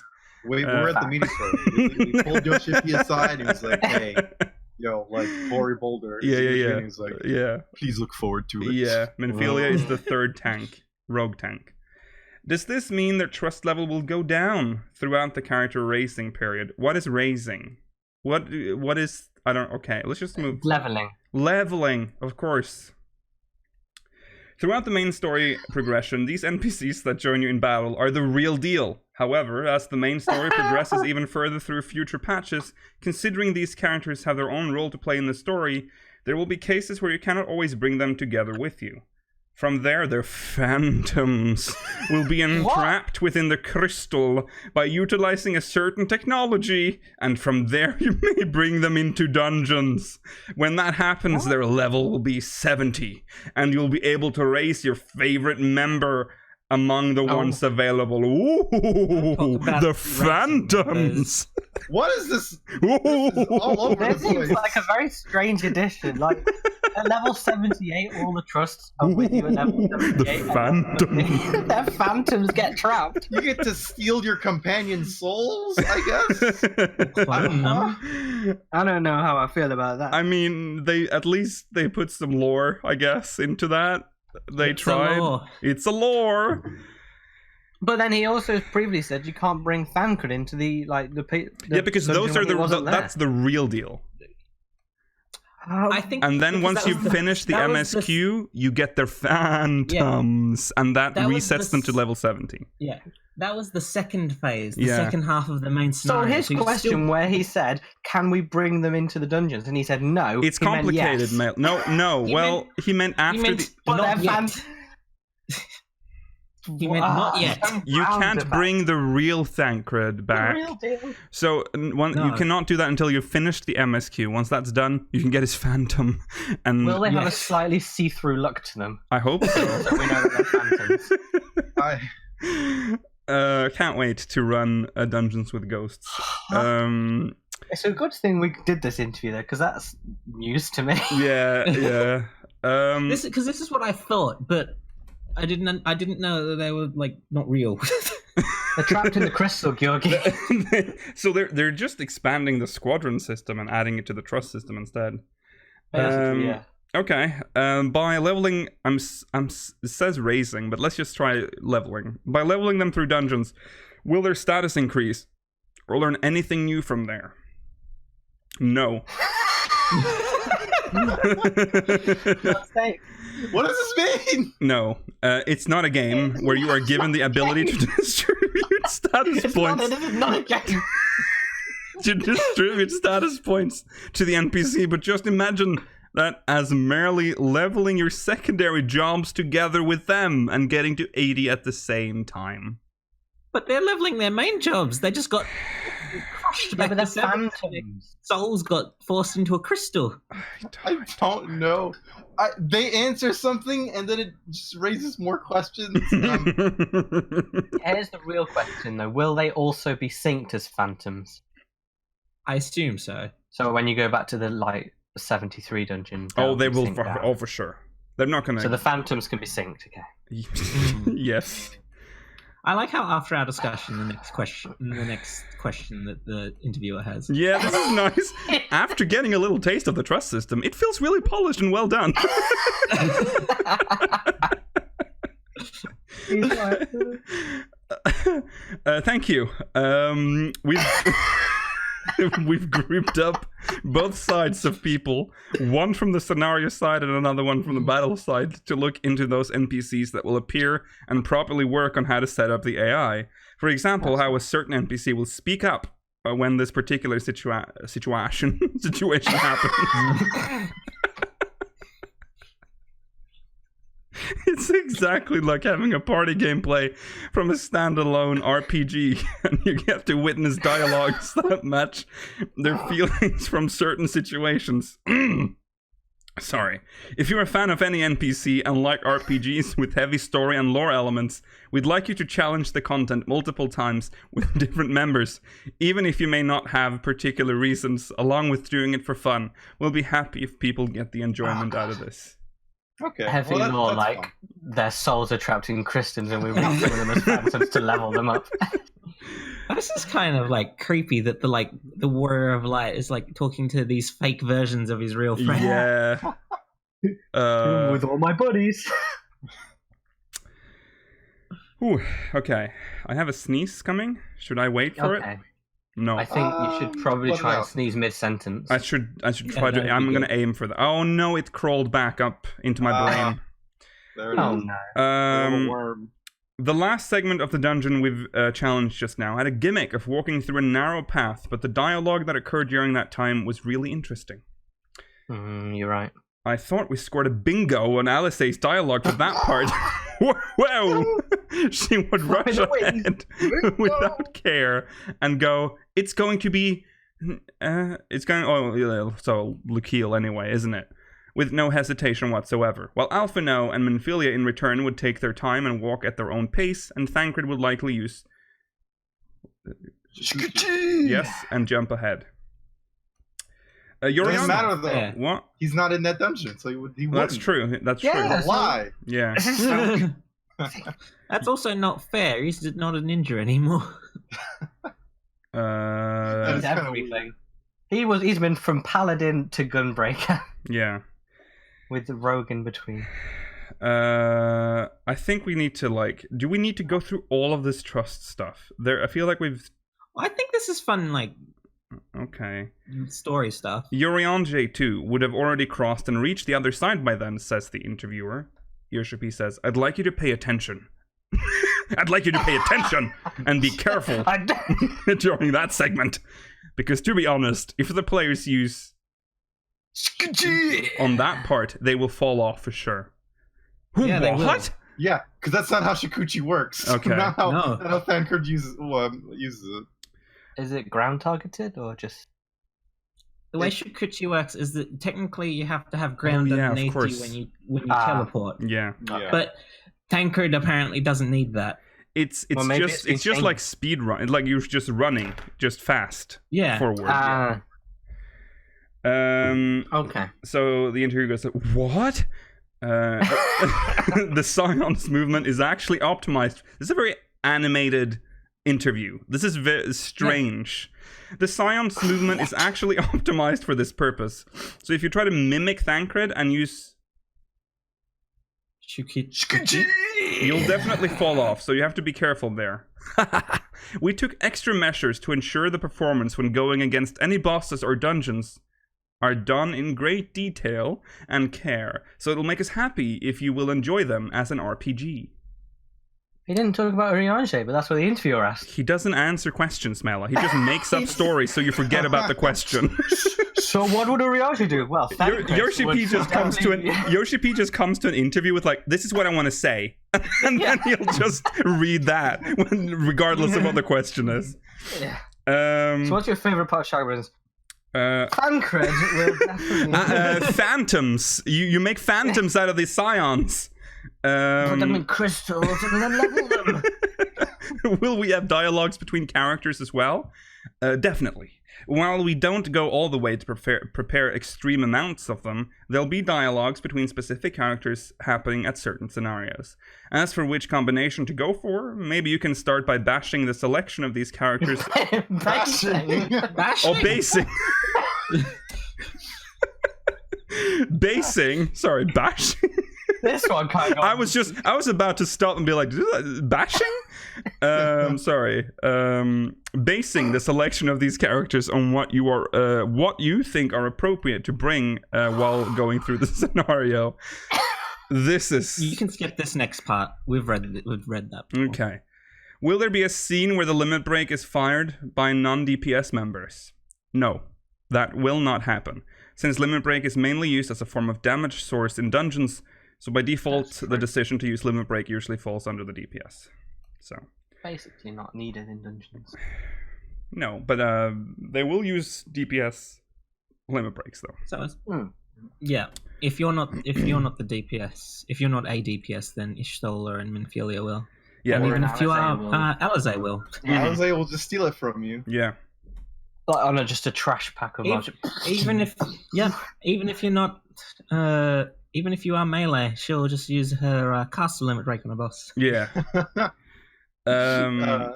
We were at the meeting store. We pulled Yoshi-P aside and he was like, hey, Hori Boulder. Yeah. He was like, Yeah. please look forward to it. Yeah, Menphilia is the third tank, rogue tank. Does this mean their trust level will go down throughout the character racing period? What is raising? What is... I don't... Okay, let's just move... Leveling. Leveling, of course. Throughout the main story progression, these NPCs that join you in battle are the real deal. However, as the main story progresses even further through future patches, considering these characters have their own role to play in the story, there will be cases where you cannot always bring them together with you. From there, their phantoms will be entrapped within the crystal by utilizing a certain technology, and from there you may bring them into dungeons. When that happens, their level will be 70, and you'll be able to raise your favorite member among the ones available. Ooh, the phantoms! What is this? This is all over the This seems place. like a very strange addition. Like, at level 78, all the trusts come with you at level 78. The phantom. Their phantoms get trapped. You get to steal your companion's souls, I guess? I don't know how I feel about that. I mean, they put some lore, I guess, into that. They tried. It's a lore. But then he also previously said you can't bring Thancred into the because those are that's the real deal. I think, and then once you finish the MSQ, you get their phantoms, and that resets them to level 70. Yeah, that was the second phase, the second half of the main scenario. So his question where he said, can we bring them into the dungeons? And he said no. It's complicated, yes. No. He meant after not yet. He meant not yet. You can't bring the real Thancred back. The real deal. So you cannot do that until you've finished the MSQ. Once that's done, you can get his phantom. And will they have a slightly see-through look to them? I hope so. So we know that they're phantoms. Can't wait to run Dungeons with Ghosts. It's a good thing we did this interview though, because that's news to me. Yeah. This is what I thought, but I didn't know that they were like not real. They're trapped in the crystal, Georgi. So they're just expanding the squadron system and adding it to the trust system instead. Yeah. Okay. By leveling, it says raising, but let's just try leveling. By leveling them through dungeons, will their status increase or learn anything new from there? No. What does this mean? No. It's not a game where you are given the ability to distribute status points. It is not a game. To distribute status points to the NPC, but just imagine that as merely leveling your secondary jobs together with them and getting to 80 at the same time. But they're leveling their main jobs. They just got crushed back to 70. Souls got forced into a crystal. I don't know. They answer something and then it just raises more questions. Here's the real question, though. Will they also be synced as phantoms? I assume so. So when you go back to the 73 dungeon... they will. For sure. They're not going to... So the phantoms can be synced, okay. Yes. I like how after our discussion, the next question that the interviewer has. Yeah, this is nice. After getting a little taste of the trust system, it feels really polished and well done. Thank you. We've grouped up both sides of people, one from the scenario side and another one from the battle side, to look into those NPCs that will appear and properly work on how to set up the AI. For example, how a certain NPC will speak up when this particular situation happens. It's exactly like having a party gameplay from a standalone RPG, and you get to witness dialogues that match their feelings from certain situations. Sorry. If you're a fan of any NPC and like RPGs with heavy story and lore elements, we'd like you to challenge the content multiple times with different members. Even if you may not have particular reasons, along with doing it for fun, we'll be happy if people get the enjoyment out of this. Okay. Heavy lore, like fun. Their souls are trapped in crystals and we want some of them as phantoms to level them up. This is kind of creepy that the Warrior of Light is talking to these fake versions of his real friend. Yeah. With all my buddies. Ooh, okay. I have a sneeze coming. Should I wait for it? No. I think you should probably try and sneeze mid-sentence. I should try to... I'm going to aim for that. Oh, no, it crawled back up into my brain. There it is. No. Worm. The last segment of the dungeon we've challenged just now had a gimmick of walking through a narrow path, but the dialogue that occurred during that time was really interesting. You're right. I thought we scored a bingo on Alice's dialogue for that part. Wow! She would rush ahead without care and go, it's going to be... so Lukiel anyway, isn't it? With no hesitation whatsoever. While Alphino and Minfilia in return would take their time and walk at their own pace, and Thancred would likely use... Yes, and jump ahead. Doesn't matter though. Yeah. What? He's not in that dungeon, so he wouldn't. That's true. That's true. That's a lie. Yeah. That's also not fair. He's not a ninja anymore. He's everything. He's been from paladin to gunbreaker. Yeah. With the rogue in between. I think we need to do we need to go through all of this trust stuff? I feel like we've... I think this is fun, okay. Story stuff. Yorionje, too, would have already crossed and reached the other side by then, says the interviewer. Yoshi-P says, I'd like you to pay attention. I'd like you to pay attention and be careful during that segment. Because to be honest, if the players use on that part, they will fall off for sure. Yeah, what? Yeah, because that's not how Shikuchi works. Okay. Not how Thancred uses it. Is it ground targeted or just... The way Shikuchi works is that technically you have to have ground underneath you when you teleport. Yeah. But Thancred apparently doesn't need that. It's just like speed run. Like you're just running just fast. Forward. Okay. So the interviewer goes, what? The Scion's movement is actually optimized. This is a very animated Interview. This is very strange. The Science movement is actually optimized for this purpose. So if you try to mimic Thancred and use... you'll definitely fall off, so you have to be careful there. We took extra measures to ensure the performance when going against any bosses or dungeons are done in great detail and care, so it'll make us happy if you will enjoy them as an RPG. He didn't talk about Urianger, but that's what the interviewer asked. He doesn't answer questions, Mela. He just makes up stories so you forget about the question. So what would Urianger do? Well, Yoshi-P just comes to an interview with like, this is what I want to say, and then he'll just read that, regardless of what the question is. Yeah. So what's your favorite part of Shadowbringers? Thancred will definitely... phantoms. You make phantoms out of these scions. Put them in crystals and then level them. Will we have dialogues between characters as well? Definitely. While we don't go all the way to prepare extreme amounts of them, there'll be dialogues between specific characters happening at certain scenarios. As for which combination to go for, maybe you can start by bashing the selection of these characters. Bashing? Oh, basing. Basing. Sorry, bashing. This one kind of... I was about to stop and be like, bashing? Sorry. Basing the selection of these characters on what you think are appropriate to bring while going through the scenario. This is... You can skip this next part. We've read that before. Okay. Will there be a scene where the limit break is fired by non-DPS members? No, that will not happen. Since limit break is mainly used as a form of damage source in dungeons, so by default, the decision to use limit break usually falls under the DPS. So basically not needed in dungeons. No, but they will use DPS limit breaks though. So yeah, if you're not the DPS, if you're not a DPS, then Ishtola and Minfilia will. Yeah, and even if you are, Alizé will. Alizé will just steal it from you. Yeah. Like on just a trash pack of logic. Even if you're not. Even if you are melee, she'll just use her caster limit break on a boss. Yeah. By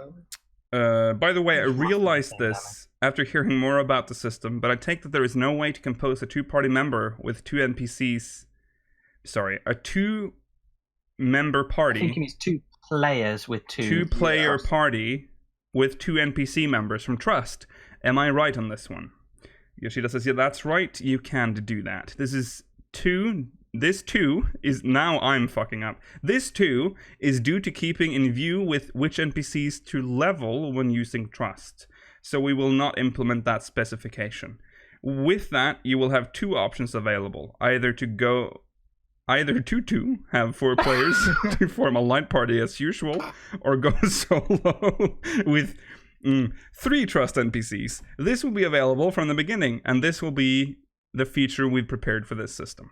the way, I realized this after hearing more about the system, but I take that there is no way to compose a two-party member with two NPCs. Sorry, a two-member party. I think it means 2 players with two-player party with 2 NPC members from Trust. Am I right on this one? Yoshida says, yeah, that's right. You can do that. This 2 is... Now I'm fucking up. This 2 is due to keeping in view with which NPCs to level when using Trust. So we will not implement that specification. With that, you will have 2 options available. Either to have 4 players to form a light party as usual, or go solo with 3 Trust NPCs. This will be available from the beginning, and this will be the feature we've prepared for this system.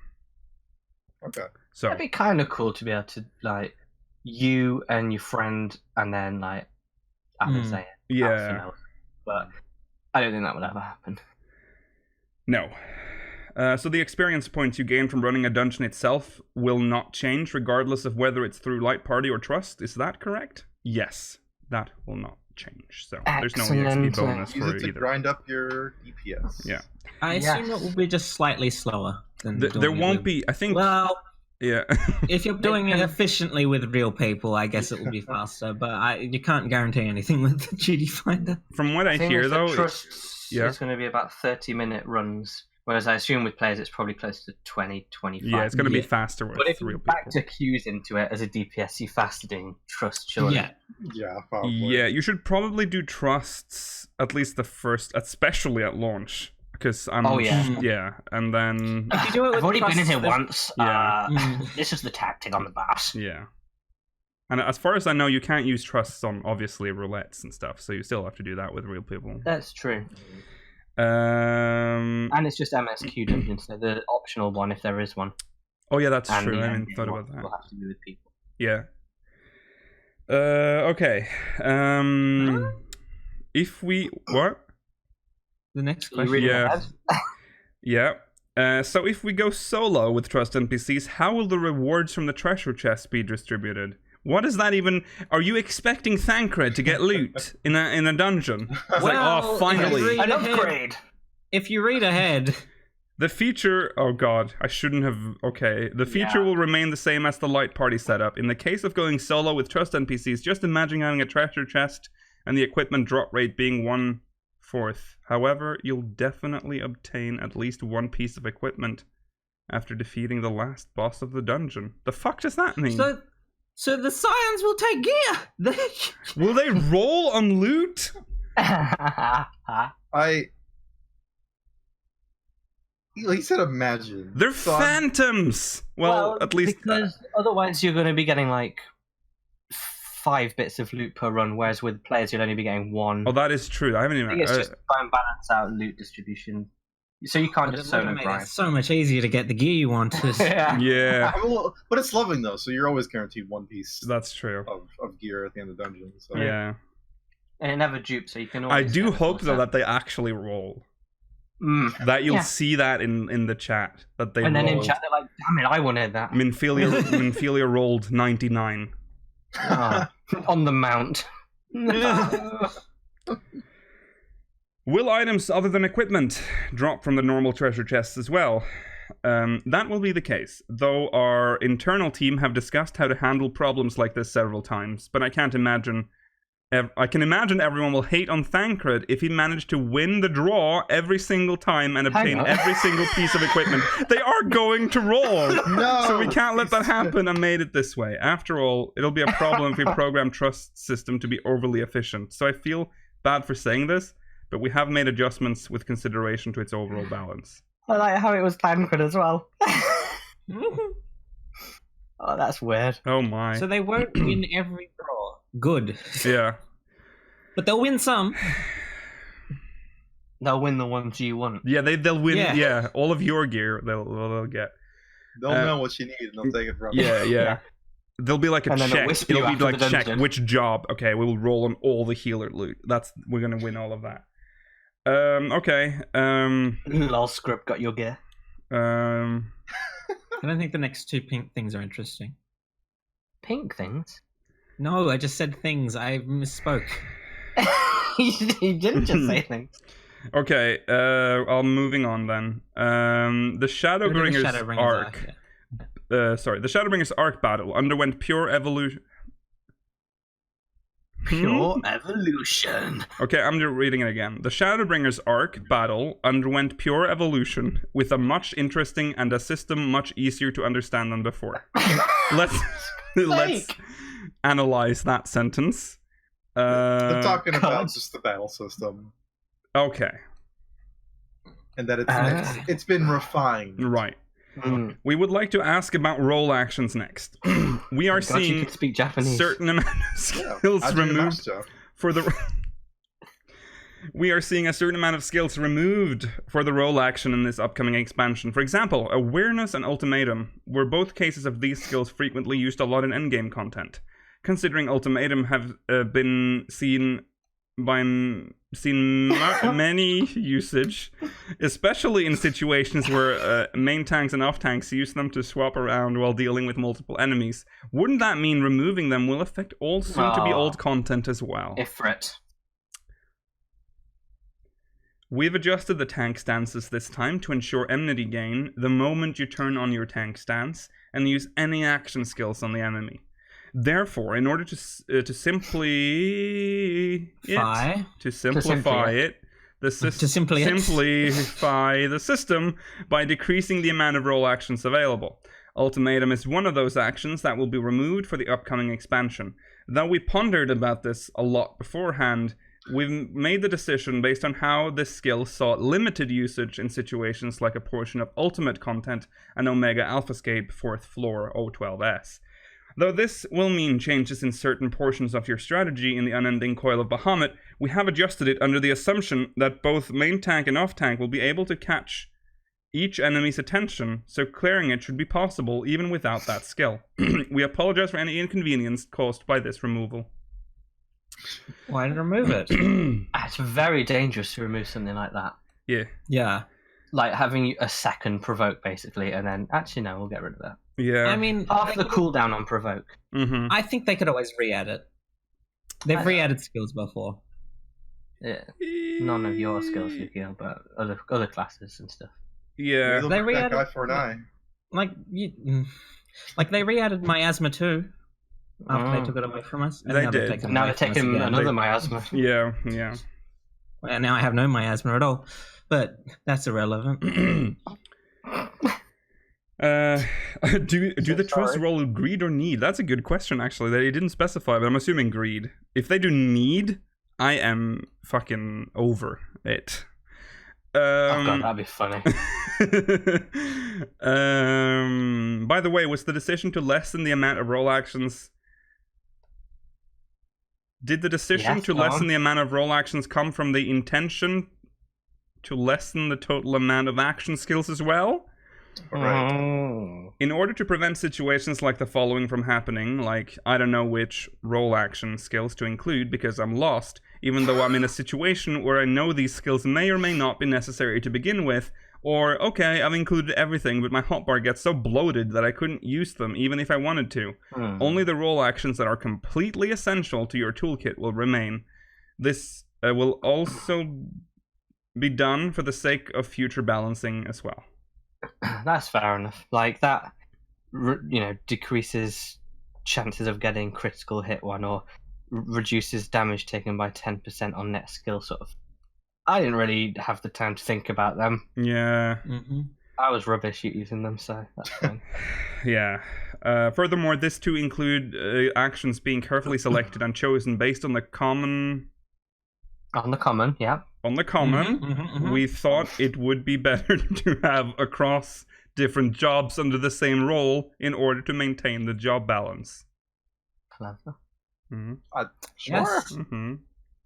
Okay. So that'd be kind of cool to be able to, like, you and your friend, and then, like, Alizé. Yeah. But I don't think that would ever happen. No. So the experience points you gain from running a dungeon itself will not change, regardless of whether it's through Light Party or Trust. Is that correct? Yes, that will not change. So there's no EXP bonus Use for it to either. grind up your DPS. Yeah. I assume it will be just slightly slower than there won't be. I think. Well, yeah. If you're doing it efficiently with real people, I guess it will be faster. But you can't guarantee anything with the Duty Finder. From what I hear, though, it's going to be about 30-minute runs. Whereas I assume with players, it's probably close to 20, 25. Yeah, it's going to be faster with but if real you people. factor queues into it as a DPS, you faster doing Trust, surely. Yeah, probably. Yeah, you should probably do Trusts at least the first, especially at launch. Because I'm... Oh, yeah. Yeah, and then... If you do it with I've already been in here Trust, once. Yeah. This is the tactic on the boss. Yeah. And as far as I know, you can't use Trusts on, obviously, roulettes and stuff. So you still have to do that with real people. That's true. And it's just MSQ dungeons, so the optional one, if there is one. Oh yeah, that's and true. I hadn't thought about that. Will have to be with people. Yeah. Okay. If we what? The next question. Yeah. Yeah. So if we go solo with Trust NPCs, how will the rewards from the treasure chest be distributed? What is that even? Are you expecting Thancred to get loot in a dungeon? It's like, oh, finally. An upgrade! If you read ahead... The feature... Oh god, I shouldn't have... Okay. The feature will remain the same as the light party setup. In the case of going solo with trust NPCs, just imagine having a treasure chest and the equipment drop rate being 1/4. However, you'll definitely obtain at least one piece of equipment after defeating the last boss of the dungeon. The fuck does that mean? So the Scions will take gear! Will they roll on loot? He said imagine. They're phantoms! Well, at least... Because otherwise you're going to be getting, like, 5 bits of loot per run, whereas with players you'll only be getting 1. Oh, that is true. I haven't even... I think it's just to try and balance out loot distribution. So you can't just solo grind. It's so much easier to get the gear you want. Yeah. But it's leveling, though, so you're always guaranteed one piece That's true. of gear at the end of the dungeon. So. Yeah. And it never dupes, so you can always... I do hope, though, that they actually roll. That you'll see that in the chat. That they And then rolled. in chat they're like, damn it, I wanted that. Minfilia rolled 99. On the mount. Will items other than equipment drop from the normal treasure chests as well? That will be the case, though our internal team have discussed how to handle problems like this several times, but I can imagine everyone will hate on Thancred if he managed to win the draw every single time and obtain every single piece of equipment. They are going to roll! No! So we can't let that happen and made it this way. After all, it'll be a problem if we program Trust system to be overly efficient. So I feel bad for saying this, but we have made adjustments with consideration to its overall balance. I like how it was Thancred as well. Oh, that's weird. Oh my. So they won't win every draw. Good. Yeah. But they'll win some. They'll win the ones you want. Yeah, they'll win. Yeah, all of your gear they'll get. They'll know what you need and they'll take it from you. Yeah. There'll be like a check. It'll be like check which job. Okay, we will roll on all the healer loot. We're gonna win all of that. Okay. Lol script got your gear. I don't think the next 2 pink things are interesting. Pink things? No, I just said things. I misspoke. You didn't just say things. Okay, I'm moving on then. The Shadowbringers arc. The Shadowbringers arc battle underwent pure evolution. Pure evolution. Okay, I'm reading it again. The Shadowbringers arc battle underwent pure evolution with a much interesting and a system much easier to understand than before. Let's analyze that sentence. They're talking about just the battle system. Okay. And that it's been refined. Right. We would like to ask about role actions next. We are seeing you can speak Japanese. Certain amount of skills removed for the. We are seeing a certain amount of skills removed for the role action in this upcoming expansion. For example, awareness and ultimatum were both cases of these skills frequently used a lot in endgame content. Considering ultimatum have been seen many usage, especially in situations where main tanks and off tanks use them to swap around while dealing with multiple enemies. Wouldn't that mean removing them will affect all soon-to-be old content as well? Ifrit. We've adjusted the tank stances this time to ensure enmity gain the moment you turn on your tank stance and use any action skills on the enemy. Therefore, in order to simplify the system by decreasing the amount of role actions available. Ultimatum is one of those actions that will be removed for the upcoming expansion. Though we pondered about this a lot beforehand, we've made the decision based on how this skill saw limited usage in situations like a portion of Ultimate content and Omega Alphascape 4th floor O12S. Though this will mean changes in certain portions of your strategy in the unending coil of Bahamut, we have adjusted it under the assumption that both main tank and off tank will be able to catch each enemy's attention, so clearing it should be possible even without that skill. We apologize for any inconvenience caused by this removal. Why did remove it? It's very dangerous to remove something like that. Yeah. Yeah. like having a second provoke basically, and then actually no, we'll get rid of that. Yeah. I mean, Half the cooldown on provoke. Mm-hmm. I think they could always re-add it. They've re-added skills before. Yeah, none of your skills, Yukio, but other classes and stuff. Yeah. Maybe They they'll bring that re-added- guy for an eye. Like they re-added miasma too. After they took it away from us. And They now did. they've taken it Now away they're from us taking again. another miasma. Yeah. Well, now I have no miasma at all. But that's irrelevant. Do the trolls roll greed or need? That's a good question, actually. They didn't specify, but I'm assuming greed. If they do need, I am fucking over it. Oh god, that'd be funny. By the way, was the decision to lessen the amount of roll actions... Did the decision Yes, to go lessen on. the amount of roll actions come from the intention to lessen the total amount of action skills as well? Right. Oh. In order to prevent situations like the following from happening, like, I don't know which roll action skills to include because I'm lost, even though I'm in a situation where I know these skills may or may not be necessary to begin with, or, okay, I've included everything, but my hotbar gets so bloated that I couldn't use them, even if I wanted to. Only the roll actions that are completely essential to your toolkit will remain. This will also be done for the sake of future balancing as well. That's fair enough. Like that, decreases chances of getting critical hit one, or reduces damage taken by 10% on net skill. Sort of. I didn't really have the time to think about them. Yeah. Mm-hmm. I was rubbish at using them, so that's fine. Yeah. Furthermore, this to include actions being carefully selected and chosen based on the common. On the common, yeah. On the common, we thought it would be better to have across different jobs under the same role in order to maintain the job balance. Clever. Mm-hmm. Sure. Yes. Mm-hmm.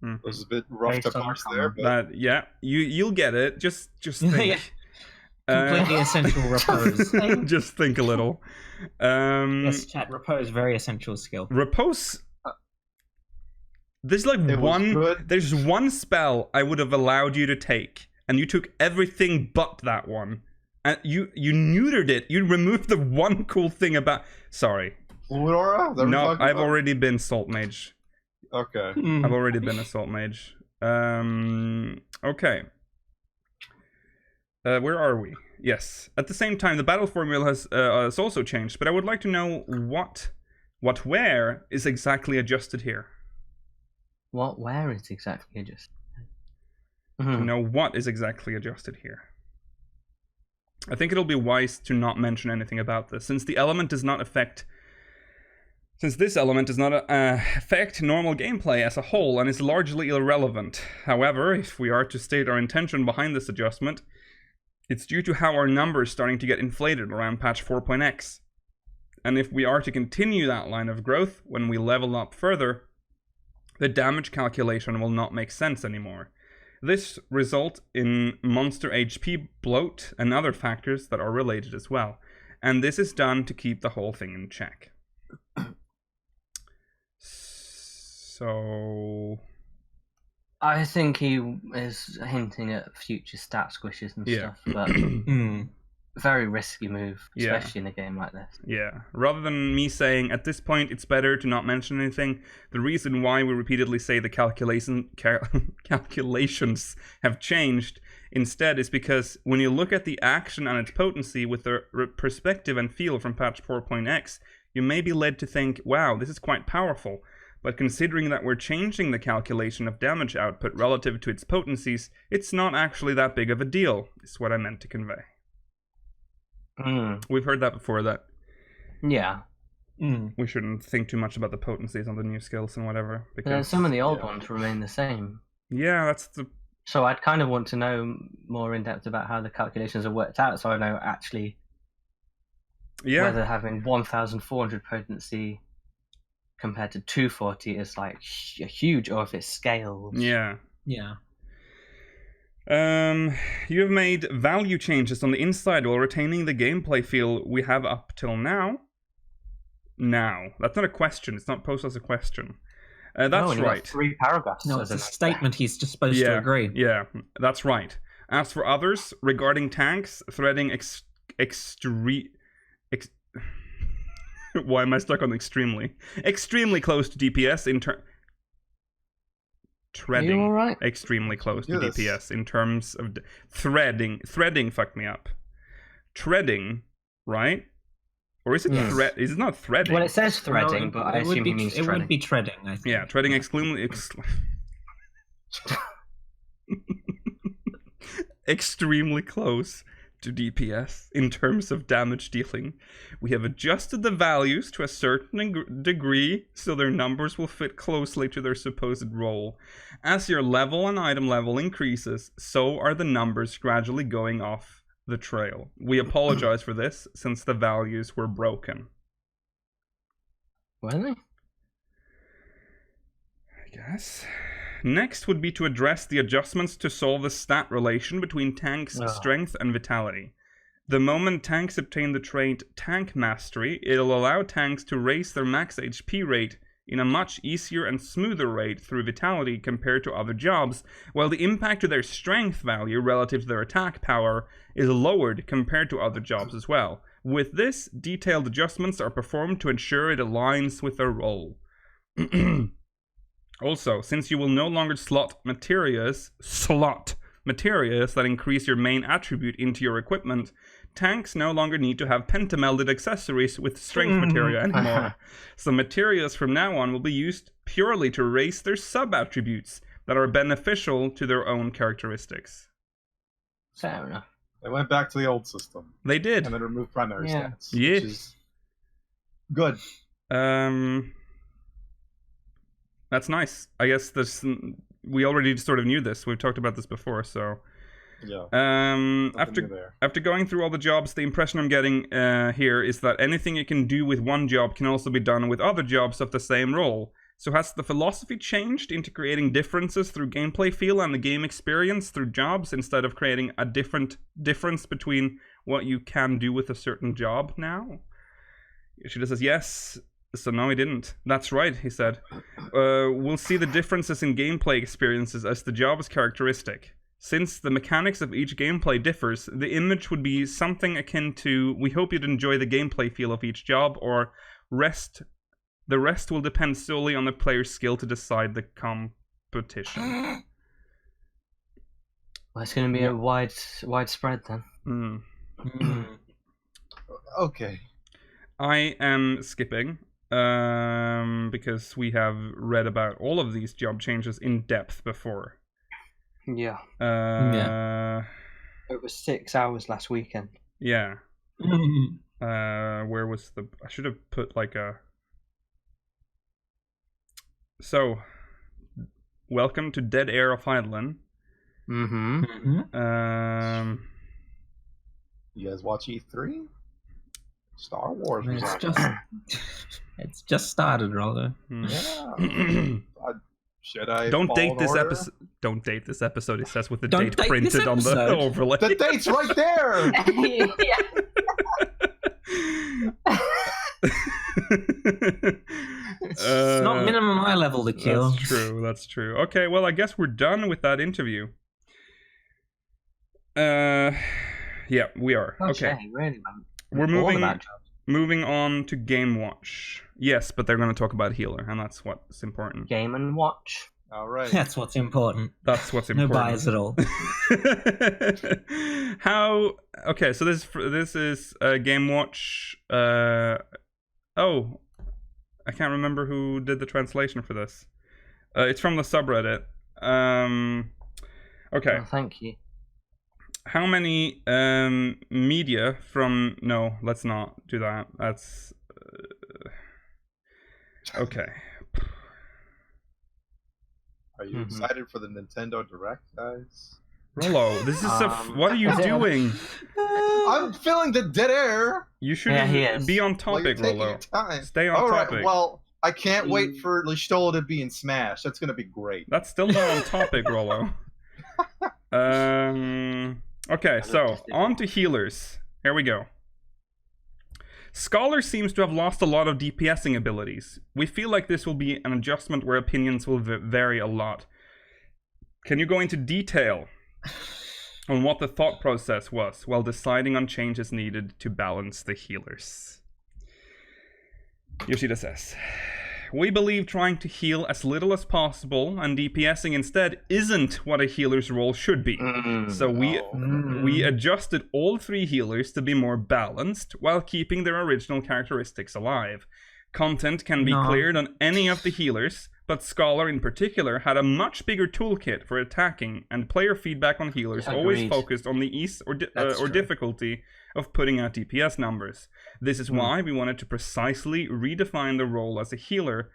It was a bit rough Based to on parse common. there, but That you'll get it. Just think. Yeah. Completely essential repose. Just think a little. Yes, chat, repose, very essential skill. Repose. There's like It was good. There's one spell I would have allowed you to take, and you took everything but that one. And you neutered it. You removed the one cool thing about. Sorry. Fluid Aura? Is that what No, we're talking I've about? already been Salt Mage. Okay. I've already been a Salt Mage. Okay. Where are we? Yes. At the same time, the battle formula has also changed, but I would like to know what where is exactly adjusted here. Where is exactly just? To know what is exactly adjusted here. I think it'll be wise to not mention anything about this, since this element does not affect normal gameplay as a whole and is largely irrelevant. However, if we are to state our intention behind this adjustment, it's due to how our numbers starting to get inflated around patch 4.x. And if we are to continue that line of growth when we level up further, the damage calculation will not make sense anymore. This result in monster HP bloat and other factors that are related as well. And this is done to keep the whole thing in check. So... I think he is hinting at future stat squishes and stuff, but very risky move, especially in a game like this. Yeah. Rather than me saying, at this point, it's better to not mention anything, the reason why we repeatedly say the calculations have changed instead is because when you look at the action and its potency with the perspective and feel from patch 4.x, you may be led to think, wow, this is quite powerful. But considering that we're changing the calculation of damage output relative to its potencies, it's not actually that big of a deal, is what I meant to convey. We've heard that before, that Yeah. we shouldn't think too much about the potencies on the new skills and whatever. Because Some of the old ones remain the same. Yeah, that's the... So I'd kind of want to know more in depth about how the calculations are worked out, so I know actually whether having 1,400 potency compared to 240 is like huge, or if it's scaled. Yeah. Yeah. You have made value changes on the inside while retaining the gameplay feel we have up till now. Now. That's not a question. It's not posed as a question. That's no, right. 3 paragraphs. No, it's a statement he's just supposed to agree. Yeah, that's right. As for others, regarding tanks, threading why am I stuck on extremely? Extremely close to DPS in treading. Are you all right? Extremely close to Do this. DPS in terms of threading. Threading fucked me up. Treading, right? Or is it Yes. Is it not threading? Well, it says threading, No, but I it would assume be, he means it treading. would be treading, I think. Yeah, treading extremely close to DPS in terms of damage dealing. We have adjusted the values to a certain degree so their numbers will fit closely to their supposed role. As your level and item level increases, so are the numbers gradually going off the trail. We apologize for this since the values were broken. Were they? I guess. Next would be to address the adjustments to solve the stat relation between tanks' strength and vitality. The moment tanks obtain the trait Tank Mastery, it'll allow tanks to raise their max HP rate in a much easier and smoother rate through vitality compared to other jobs, while the impact to their strength value relative to their attack power is lowered compared to other jobs as well. With this, detailed adjustments are performed to ensure it aligns with their role. Also, since you will no longer slot materials that increase your main attribute into your equipment, tanks no longer need to have pentamelded accessories with strength materia anymore. So materials from now on will be used purely to raise their sub-attributes that are beneficial to their own characteristics. Fair enough. They went back to the old system. They did. And then removed primary Yeah. stats. Yes. Which is good. That's nice. I guess we already sort of knew this. We've talked about this before, so... Yeah. After going through all the jobs, the impression I'm getting here is that anything you can do with one job can also be done with other jobs of the same role. So has the philosophy changed into creating differences through gameplay feel and the game experience through jobs instead of creating a difference between what you can do with a certain job now? Yoshida says yes. So no, he didn't. That's right, he said. We'll see the differences in gameplay experiences as the job's characteristic. Since the mechanics of each gameplay differs, the image would be something akin to, we hope you'd enjoy the gameplay feel of each job, or the rest will depend solely on the player's skill to decide the competition. Well, it's going to be a widespread then. Okay. I am skipping because we have read about all of these job changes in depth before. Yeah. Yeah. Over 6 hours last weekend. Yeah. Where was the... I should have put like a... So, welcome to Dead Air of Hydaelyn. You guys watch E3? Star Wars was It's just started, Rollo. Yeah. Should I? Don't date this order? episode. Don't date this episode. It says with the Don't date date printed this on the episode. overlay. The date's right there. It's not minimum eye level to kill. That's true. That's true. Okay, well, I guess we're done with that interview. Yeah, we are. Okay, really, man. we're All moving on to Game Watch. Yes, but they're going to talk about Healer, and that's what's important. Game and Watch. All right. That's what's important. That's what's No important. bias at all. How? Okay, so this is Game Watch. Oh, I can't remember who did the translation for this. It's from the subreddit. Okay. Oh, thank you. How many media from... No, let's not do that. That's... okay. Are you excited for the Nintendo Direct, guys? Rollo, this is what are you doing? I'm feeling the dead air. You should be on Well, you're topic, taking Rollo. your time. Stay on All right, topic. well, I can't wait for Listola to be in Smash. That's going to be great. That's still not on topic, Rollo. Okay, so on to healers. Here we go. Scholar seems to have lost a lot of DPSing abilities. We feel like this will be an adjustment where opinions will vary a lot. Can you go into detail? on what the thought process was while deciding on changes needed to balance the healers. Yoshida says, we believe trying to heal as little as possible and DPSing instead isn't what a healer's role should be. So we adjusted all 3 healers to be more balanced while keeping their original characteristics alive. Content can be cleared on any of the healers, but Scholar in particular had a much bigger toolkit for attacking, and player feedback on healers always focused on the ease or difficulty of putting out DPS numbers. This is why we wanted to precisely redefine the role as a healer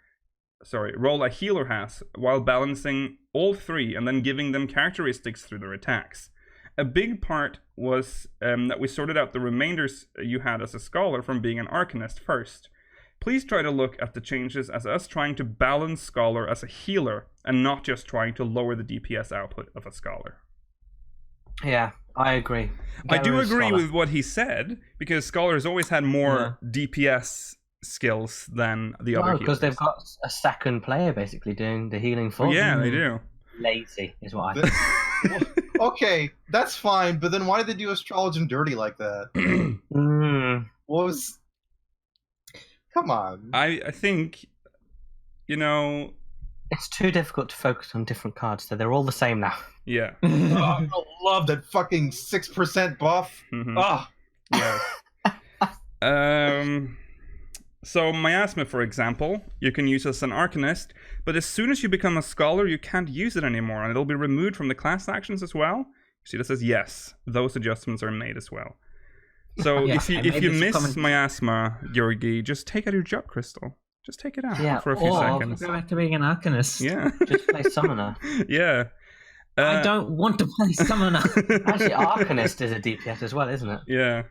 has, while balancing all 3 and then giving them characteristics through their attacks. A big part was that we sorted out the remainders you had as a Scholar from being an Arcanist first. Please try to look at the changes as us trying to balance Scholar as a healer and not just trying to lower the DPS output of a Scholar. Yeah, I agree. I do agree with what he said, because Scholar has always had more DPS skills than the other healers. Because they've got a second player basically doing the healing for them. Yeah, they do. Lazy is what I think. Okay, that's fine, but then why did they do Astrologian dirty like that? What was... Come on. I think, it's too difficult to focus on different cards, so they're all the same now. Yeah. I love that fucking 6% buff. Yeah. So Miasma, for example, you can use as an Arcanist, but as soon as you become a Scholar, you can't use it anymore, and it'll be removed from the class actions as well. See, that says yes, those adjustments are made as well. So if you miss Miasma, Georgi, just take out your job crystal. Just take it out for a few seconds. Go back to being an Arcanist. Yeah. Just play Summoner. Yeah. I don't want to play Summoner. Actually, Arcanist is a DPS as well, isn't it? Yeah.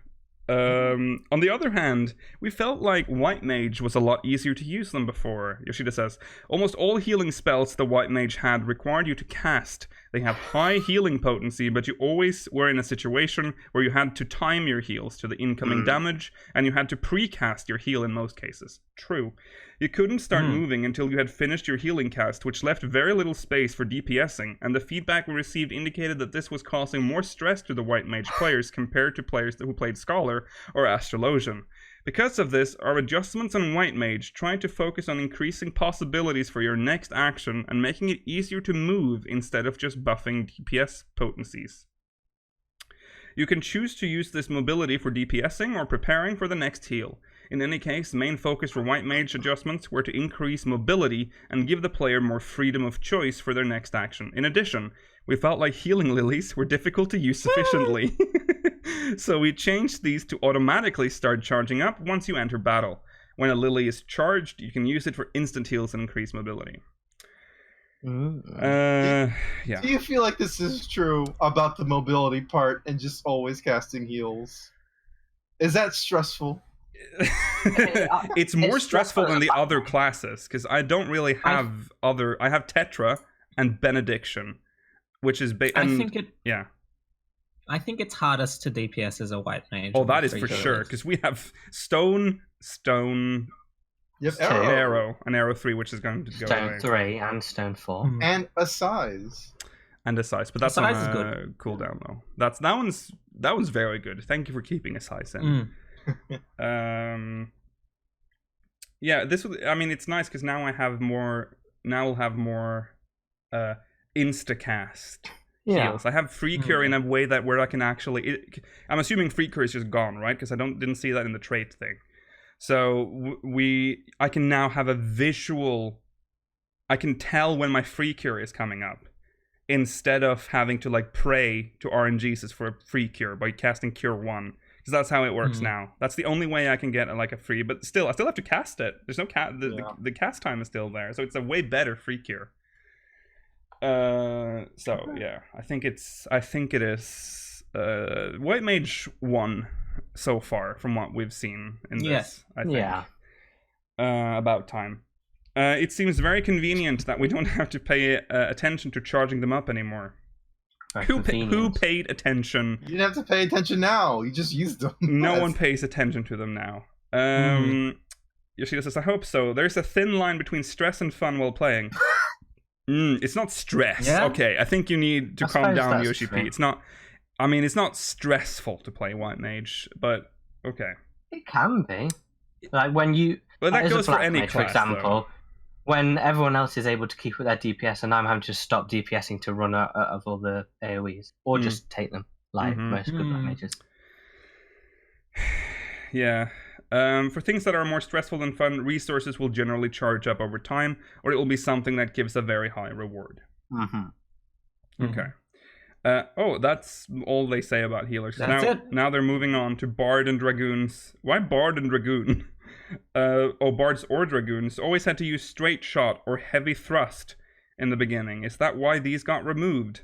On the other hand, we felt like White Mage was a lot easier to use than before. Yoshida says, almost all healing spells the White Mage had required you to cast. They have high healing potency, but you always were in a situation where you had to time your heals to the incoming damage, and you had to pre-cast your heal in most cases. True. You couldn't start moving until you had finished your healing cast, which left very little space for DPSing, and the feedback we received indicated that this was causing more stress to the White Mage players compared to players who played Scholar or Astrologian. Because of this, our adjustments on White Mage tried to focus on increasing possibilities for your next action and making it easier to move instead of just buffing DPS potencies. You can choose to use this mobility for DPSing or preparing for the next heal. In any case, main focus for White Mage adjustments were to increase mobility and give the player more freedom of choice for their next action. In addition, we felt like healing lilies were difficult to use sufficiently. So we changed these to automatically start charging up once you enter battle. When a lily is charged, you can use it for instant heals and increase mobility. Yeah. Do you feel like this is true about the mobility part and just always casting heals? Is that stressful? It's more stressful than the other classes, because I don't really have I have Tetra and Benediction, which is I think it's hardest to DPS as a White Mage. Oh, that is for sure, because we have Stone, Arrow, and Arrow 3, which is going to go away. Stone 3 and Stone 4. And a size. And a size, but that's on a cooldown though. That one's very good. Thank you for keeping a size in. Yeah, it's nice because now I'll have more instacast heals. I have free cure in a way that where I can actually I'm assuming free cure is just gone, right? Because I didn't see that in the trait thing. So I can now have a visual. I can tell when my free cure is coming up, instead of having to pray to RNGs for a free cure by casting Cure 1. Because that's how it works now. That's the only way I can get a free, but still, I still have to cast it. There's no the cast time is still there, so it's a way better free cure. Yeah, I think it is White Mage 1 so far from what we've seen in this. I think. Yeah. About time. It seems very convenient that we don't have to pay attention to charging them up anymore. Who paid attention? You didn't have to pay attention now. You just used them. No one pays attention to them now. Yoshida says, I hope so. There's a thin line between stress and fun while playing. It's not stress. Yeah? Okay, I think you need to calm down, Yoshi-P. It's not... I mean, it's not stressful to play White Mage, but okay. It can be. Like when you... But that as a goes for Black any Mage, class, for example, though. when everyone else is able to keep with their DPS and I'm having to stop DPSing to run out of all the AoEs, or just take them, like most good Black Mages. Yeah. For things that are more stressful than fun, resources will generally charge up over time, or it will be something that gives a very high reward. Okay. That's all they say about healers. That's it. Now they're moving on to Bard and Dragoons. Why Bard and Dragoon? Bards or Dragoons always had to use straight shot or heavy thrust in the beginning. Is that why these got removed?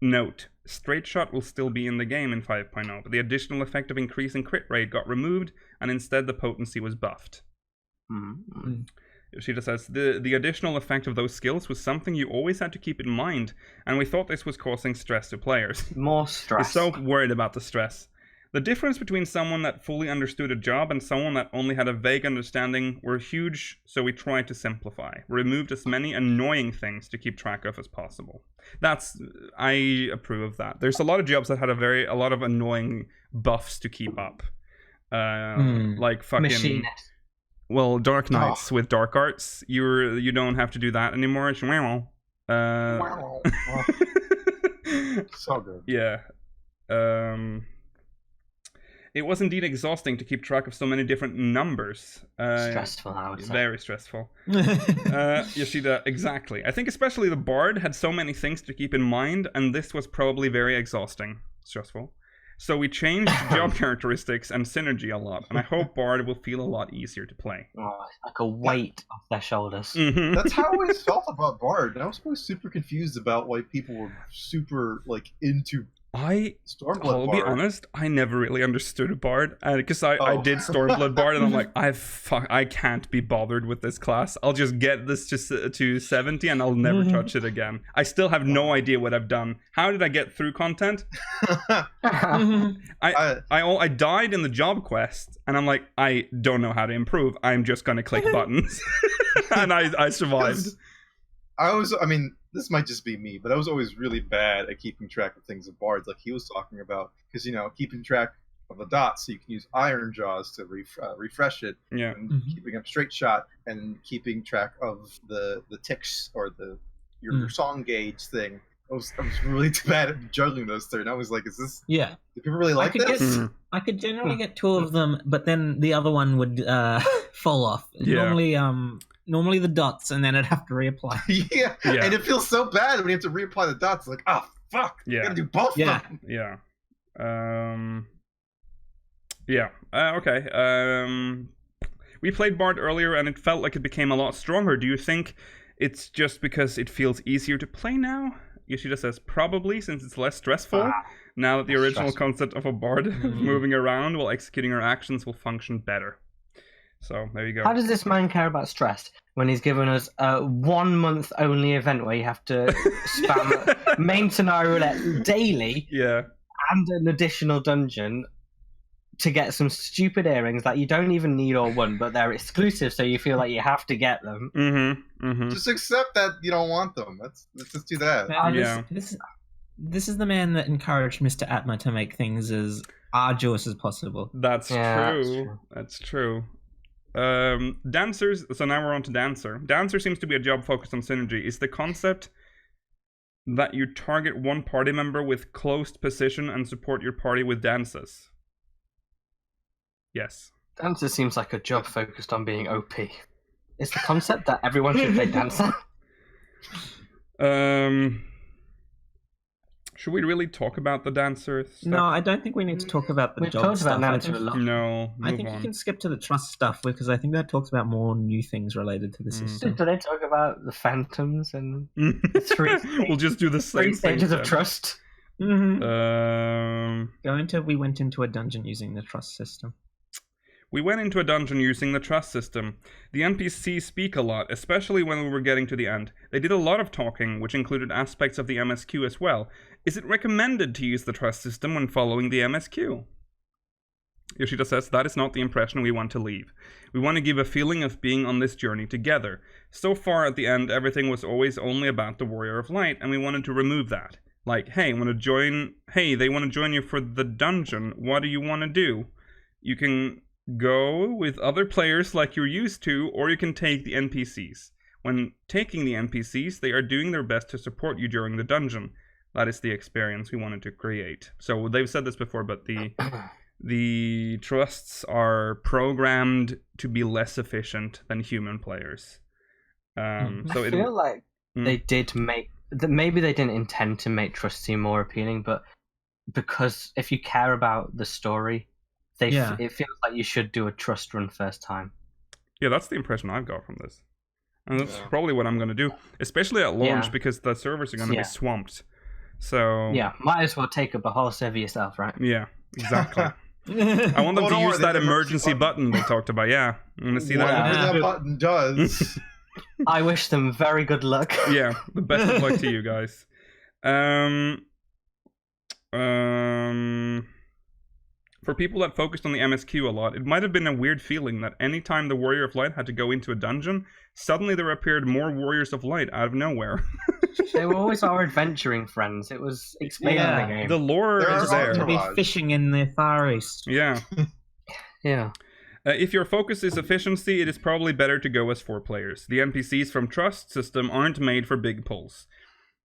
Note, straight shot will still be in the game in 5.0, but the additional effect of increasing crit rate got removed, and instead the potency was buffed. Yoshida says, the additional effect of those skills was something you always had to keep in mind, and we thought this was causing stress to players. More stress. We're so worried about the stress. The difference between someone that fully understood a job and someone that only had a vague understanding were huge, so we tried to simplify. We removed as many annoying things to keep track of as possible. I approve of that. There's a lot of jobs that had a lot of annoying buffs to keep up. Like fucking... Machinist. Well, Dark Knights with Dark Arts, you don't have to do that anymore. It's So good. Yeah. It was indeed exhausting to keep track of so many different numbers. Stressful, I would say. Very stressful. Yoshida, exactly. I think especially the Bard had so many things to keep in mind, and this was probably very exhausting. Stressful. So we changed job characteristics and synergy a lot, and I hope Bard will feel a lot easier to play. Oh, it's like a weight off their shoulders. That's how I always felt about Bard. I was always super confused about why people were super into Stormblood I'll be honest, I never really understood Bard, because I did Stormblood Bard, and I'm like, I can't be bothered with this class. I'll just get this to 70, and I'll never touch it again. I still have no idea what I've done. How did I get through content? I died in the job quest, and I'm like, I don't know how to improve. I'm just gonna click buttons, and I survived. This might just be me, but I was always really bad at keeping track of things of Bards, like he was talking about, because keeping track of the dots, so you can use Iron Jaws to refresh it, and keeping up straight shot, and keeping track of the ticks or your song gauge thing. I was really bad at juggling those three, and I was like, "Is this? Yeah. Do people really like this?" I could generally get two of them, but then the other one would fall off. Yeah. Normally the dots, and then I'd have to reapply. Yeah, and it feels so bad when you have to reapply the dots. Like, oh, fuck, you gotta do both of them. Yeah. Okay. We played Bard earlier, and it felt like it became a lot stronger. Do you think it's just because it feels easier to play now? Yoshida says, probably, since it's less stressful. Now that the original concept of a Bard moving around while executing her actions will function better. So, there you go. How does this man care about stress when he's given us a 1 month only event where you have to spam main scenario roulette daily and an additional dungeon to get some stupid earrings that you don't even need or want, but they're exclusive, so you feel like you have to get them. Just accept that you don't want them. Let's just do that. This is the man that encouraged Mr. Atma to make things as arduous as possible. That's true. That's true. Dancers, so now we're on to Dancer. Dancer seems to be a job focused on synergy. Is the concept that you target one party member with closed position and support your party with dances? Yes. Dancer seems like a job focused on being OP. Is the concept that everyone should play Dancer? Should we really talk about the Dancer stuff? No, I don't think we need to talk about the job stuff. Dancer a lot. No, I think you can skip to the trust stuff, because I think that talks about more new things related to the system. Do they talk about the phantoms and the three? We'll just do the same three stages of trust. We went into a dungeon using the trust system. We went into a dungeon using the trust system. The NPCs speak a lot, especially when we were getting to the end. They did a lot of talking, which included aspects of the MSQ as well. Is it recommended to use the trust system when following the MSQ? Yoshida says, that is not the impression we want to leave. We want to give a feeling of being on this journey together. So far at the end, everything was always only about the Warrior of Light, and we wanted to remove that. Like, hey, they want to join you for the dungeon. What do you want to do? You can go with other players like you're used to, or you can take the NPCs. When taking the NPCs, they are doing their best to support you during the dungeon. That is the experience we wanted to create. So they've said this before, but the trusts are programmed to be less efficient than human players. So I feel like they did maybe they didn't intend to make trust seem more appealing, but because if you care about the story, it feels like you should do a trust run first time. Yeah, that's the impression I've got from this. And that's probably what I'm going to do, especially at launch, because the servers are going to be swamped. So yeah, might as well take up a whole server yourself, right? Yeah, exactly. I want them to use that emergency button they talked about. Yeah, I'm going to see whatever that button does. I wish them very good luck. Yeah, the best of luck to you guys. For people that focused on the MSQ a lot, it might have been a weird feeling that anytime the Warrior of Light had to go into a dungeon, suddenly there appeared more Warriors of Light out of nowhere. They were always our adventuring friends. It was explaining the game. The lore is there. To be fishing in the Far East. Yeah. Yeah. If your focus is efficiency, it is probably better to go as 4 players. The NPCs from Trust System aren't made for big pulls.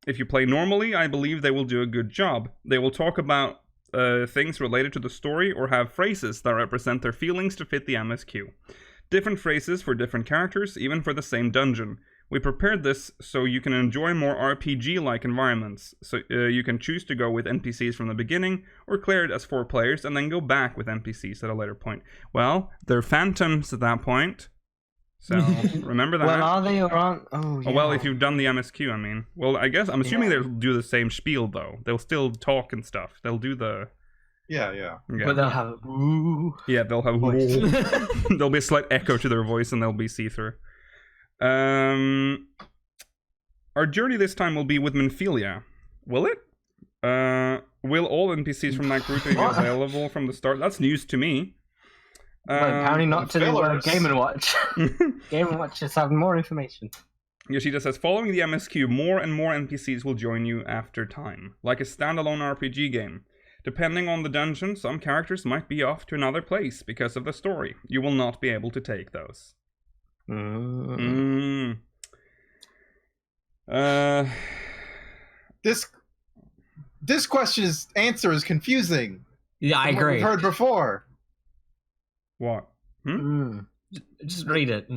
If you play normally, I believe they will do a good job. They will talk about things related to the story or have phrases that represent their feelings to fit the MSQ. Different phrases for different characters, even for the same dungeon. We prepared this so you can enjoy more RPG-like environments. So you can choose to go with NPCs from the beginning or clear it as 4 players and then go back with NPCs at a later point. Well, they're phantoms at that point. So remember that. Well, are they or aren't? Oh, yeah. Well, if you've done the MSQ, I mean. Well, I guess I'm assuming they'll do the same spiel though. They'll still talk and stuff. They'll do the. Yeah. But they'll have. Ooh. Yeah, they'll have. There'll be a slight echo to their voice, and they'll be see-through. Our journey this time will be with Minfilia. Will it? Will all NPCs from that group be available from the start? That's news to me. Well, apparently not to the Game & Watch. Game & Watch is having more information. Yoshida says, following the MSQ, more and more NPCs will join you after time, like a standalone RPG game. Depending on the dungeon, some characters might be off to another place because of the story. You will not be able to take those. This question's answer is confusing. Yeah, I agree. We've heard before. What? Just read it.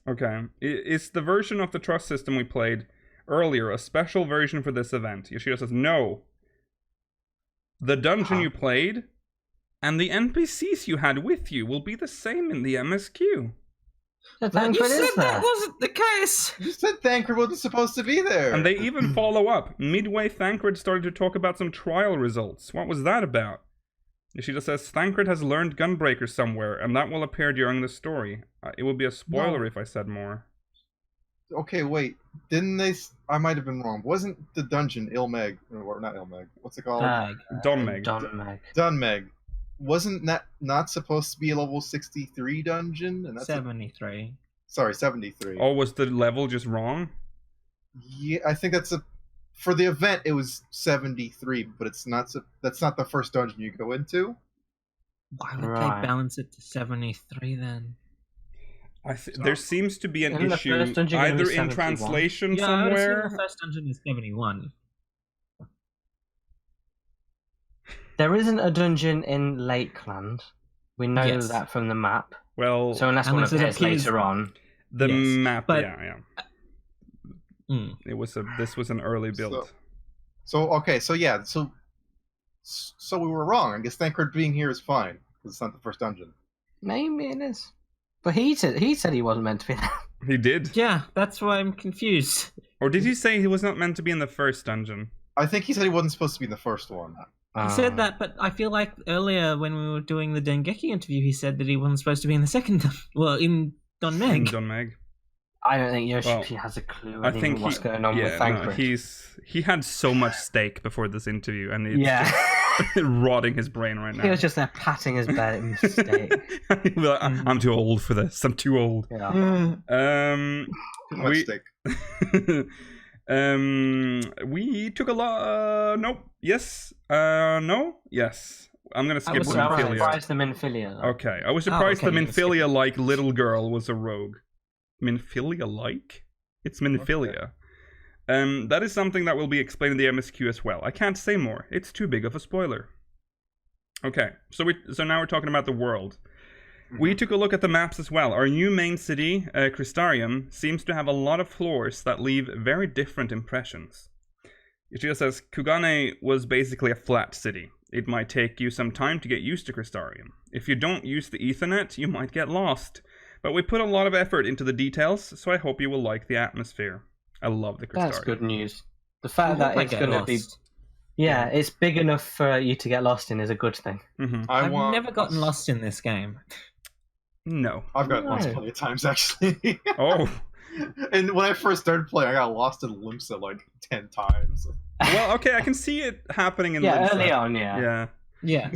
Okay. Is the version of the trust system we played earlier a special version for this event? Yoshida says, no. The dungeon you played and the NPCs you had with you will be the same in the MSQ. You said that wasn't the case. You said Thancred wasn't supposed to be there. And they even follow up. Midway, Thancred started to talk about some trial results. What was that about? Yoshida says, Thancred has learned Gunbreaker somewhere, and that will appear during the story. It would be a spoiler if I said more. Okay, wait. Didn't they... I might have been wrong. Wasn't the dungeon Ilmeg... Or not Ilmeg. What's it called? Donmeg. Dunmeg. Wasn't that not supposed to be a level 63 dungeon? And that's 73. Sorry, 73. Oh, was the level just wrong? Yeah, I think that's a... For the event, it was 73, but it's not. That's not the first dungeon you go into. Why would they balance it to 73 then? There seems to be an issue either in translation somewhere. The first dungeon is 71. There isn't a dungeon in Lakeland. We know that from the map. Well, so unless one appears later on, the map. Yeah. This was an early build. So we were wrong. I guess Thancred being here is fine because it's not the first dungeon. Maybe it is, but he said he wasn't meant to be there. He did. Yeah, that's why I'm confused. Or did he say he was not meant to be in the first dungeon? I think he said he wasn't supposed to be in the first one. He said that, but I feel like earlier when we were doing the Dengeki interview, he said that he wasn't supposed to be in the second. In Donmeg. In Donmeg. I don't think Yoshi-P has a clue. I think what's going on with Thancred. He had so much stake before this interview, and it's just rotting his brain right now. He was just there patting his belly in steak. Like, I'm too old for this. I'm too old. Yeah. Too much steak. We took a lot. Nope. Yes. No. Yes. I'm gonna skip was Minfilia. surprised the Minfilia. Okay, I was surprised okay, the you skip Minfilia like little girl was a rogue. Minfilia like? It's Minfilia. That is something that will be explained in the MSQ as well. I can't say more. It's too big of a spoiler. Okay, so now we're talking about the world. We took a look at the maps as well. Our new main city, Crystarium, seems to have a lot of floors that leave very different impressions. It just says, Kugane was basically a flat city. It might take you some time to get used to Crystarium. If you don't use the Ethernet, you might get lost. But we put a lot of effort into the details, so I hope you will like the atmosphere. I love the Crystarium. That's good news. The fact that might it's get going to lost. be... Yeah, it's big enough for you to get lost in is a good thing. Mm-hmm. I've never gotten lost in this game. No. I've gotten lost plenty of times, actually. Oh. And when I first started playing, I got lost in Limsa like 10 times. Well, okay, I can see it happening in Yeah, Limsa. early on, yeah. Yeah.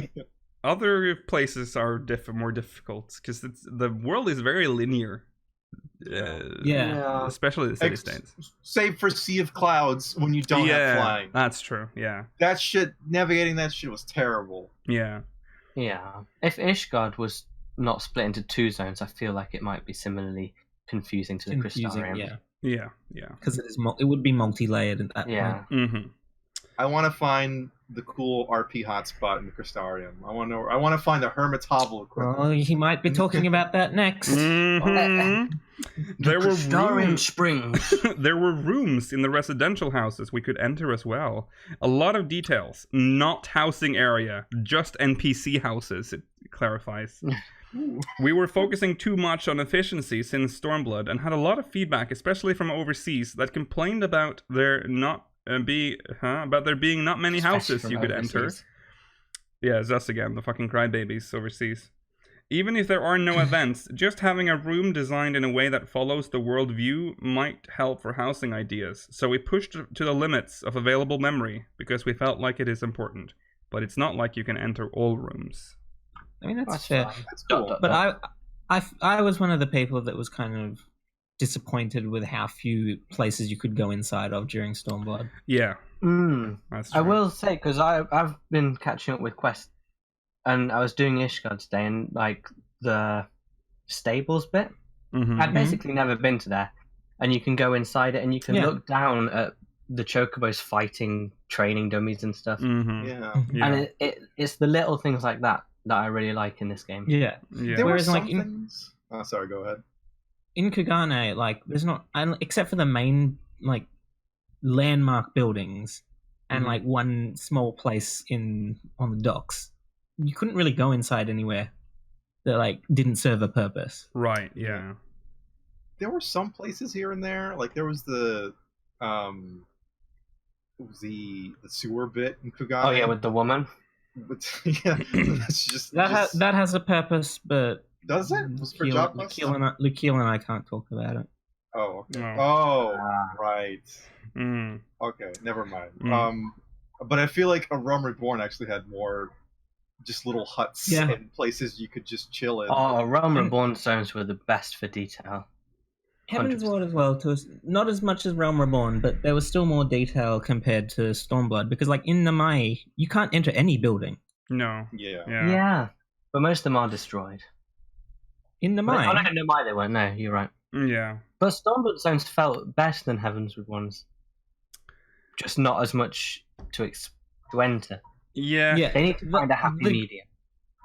Other places are more difficult, because the world is very linear. Yeah. Especially the city-states. Save for Sea of Clouds when you don't have flying. That's true, yeah. That shit, navigating that shit was terrible. Yeah. Yeah. If Ishgard was not split into 2 zones, I feel like it might be similarly confusing to the Crystarium. Yeah. Because it would be multi-layered at that Yeah. point. Mm-hmm. I want to find the cool RP hotspot in the Crystarium. I want to find the Hermit's Hovel equipment. Well, he might be talking about that next. Mm-hmm. There were rooms. Springs. There were rooms in the residential houses we could enter as well. A lot of details. Not housing area, just NPC houses, it clarifies. We were focusing too much on efficiency since Stormblood and had a lot of feedback, especially from overseas, that complained about there being not many houses you could enter. Yeah, it's us again, the fucking crybabies overseas. Even if there are no events, just having a room designed in a way that follows the world view might help for housing ideas. So we pushed to the limits of available memory because we felt like it is important. But it's not like you can enter all rooms. I mean, that's fair. That's cool. But I was one of the people that was kind of disappointed with how few places you could go inside of during Stormblood. Yeah. That's true. I will say, because I've been catching up with Quest, and I was doing Ishgard today, and like the stables bit, I'd basically never been to there, and you can go inside it and you can look down at the chocobos fighting training dummies and stuff. And it's the little things like that I really like in this game. Yeah. There Whereas were like some things... Oh, sorry, go ahead. In Kugane, like there's not, except for the main like landmark buildings and like one small place on the docks, you couldn't really go inside anywhere that like didn't serve a purpose. Right. Yeah. There were some places here and there, like there was the sewer bit in Kugane. Oh yeah, with the woman. But, yeah, it's just that has a purpose, but does it? Was for job Lukiel and I can't talk about it. Oh, okay. No. Oh, right. Okay, never mind. But I feel like A Realm Reborn actually had more just little huts and places you could just chill in. Oh, Realm Reborn zones were the best for detail. Heaven's Ward as well, not as much as Realm Reborn, but there was still more detail compared to Stormblood, because like in Namai, you can't enter any building. No. Yeah. But most of them are destroyed. In Namai? Oh, no, Namai they weren't, no, you're right. Yeah. But Stormblood zones felt better than Heaven's Reborn's. Just not as much to enter. Yeah. They need to find a happy medium.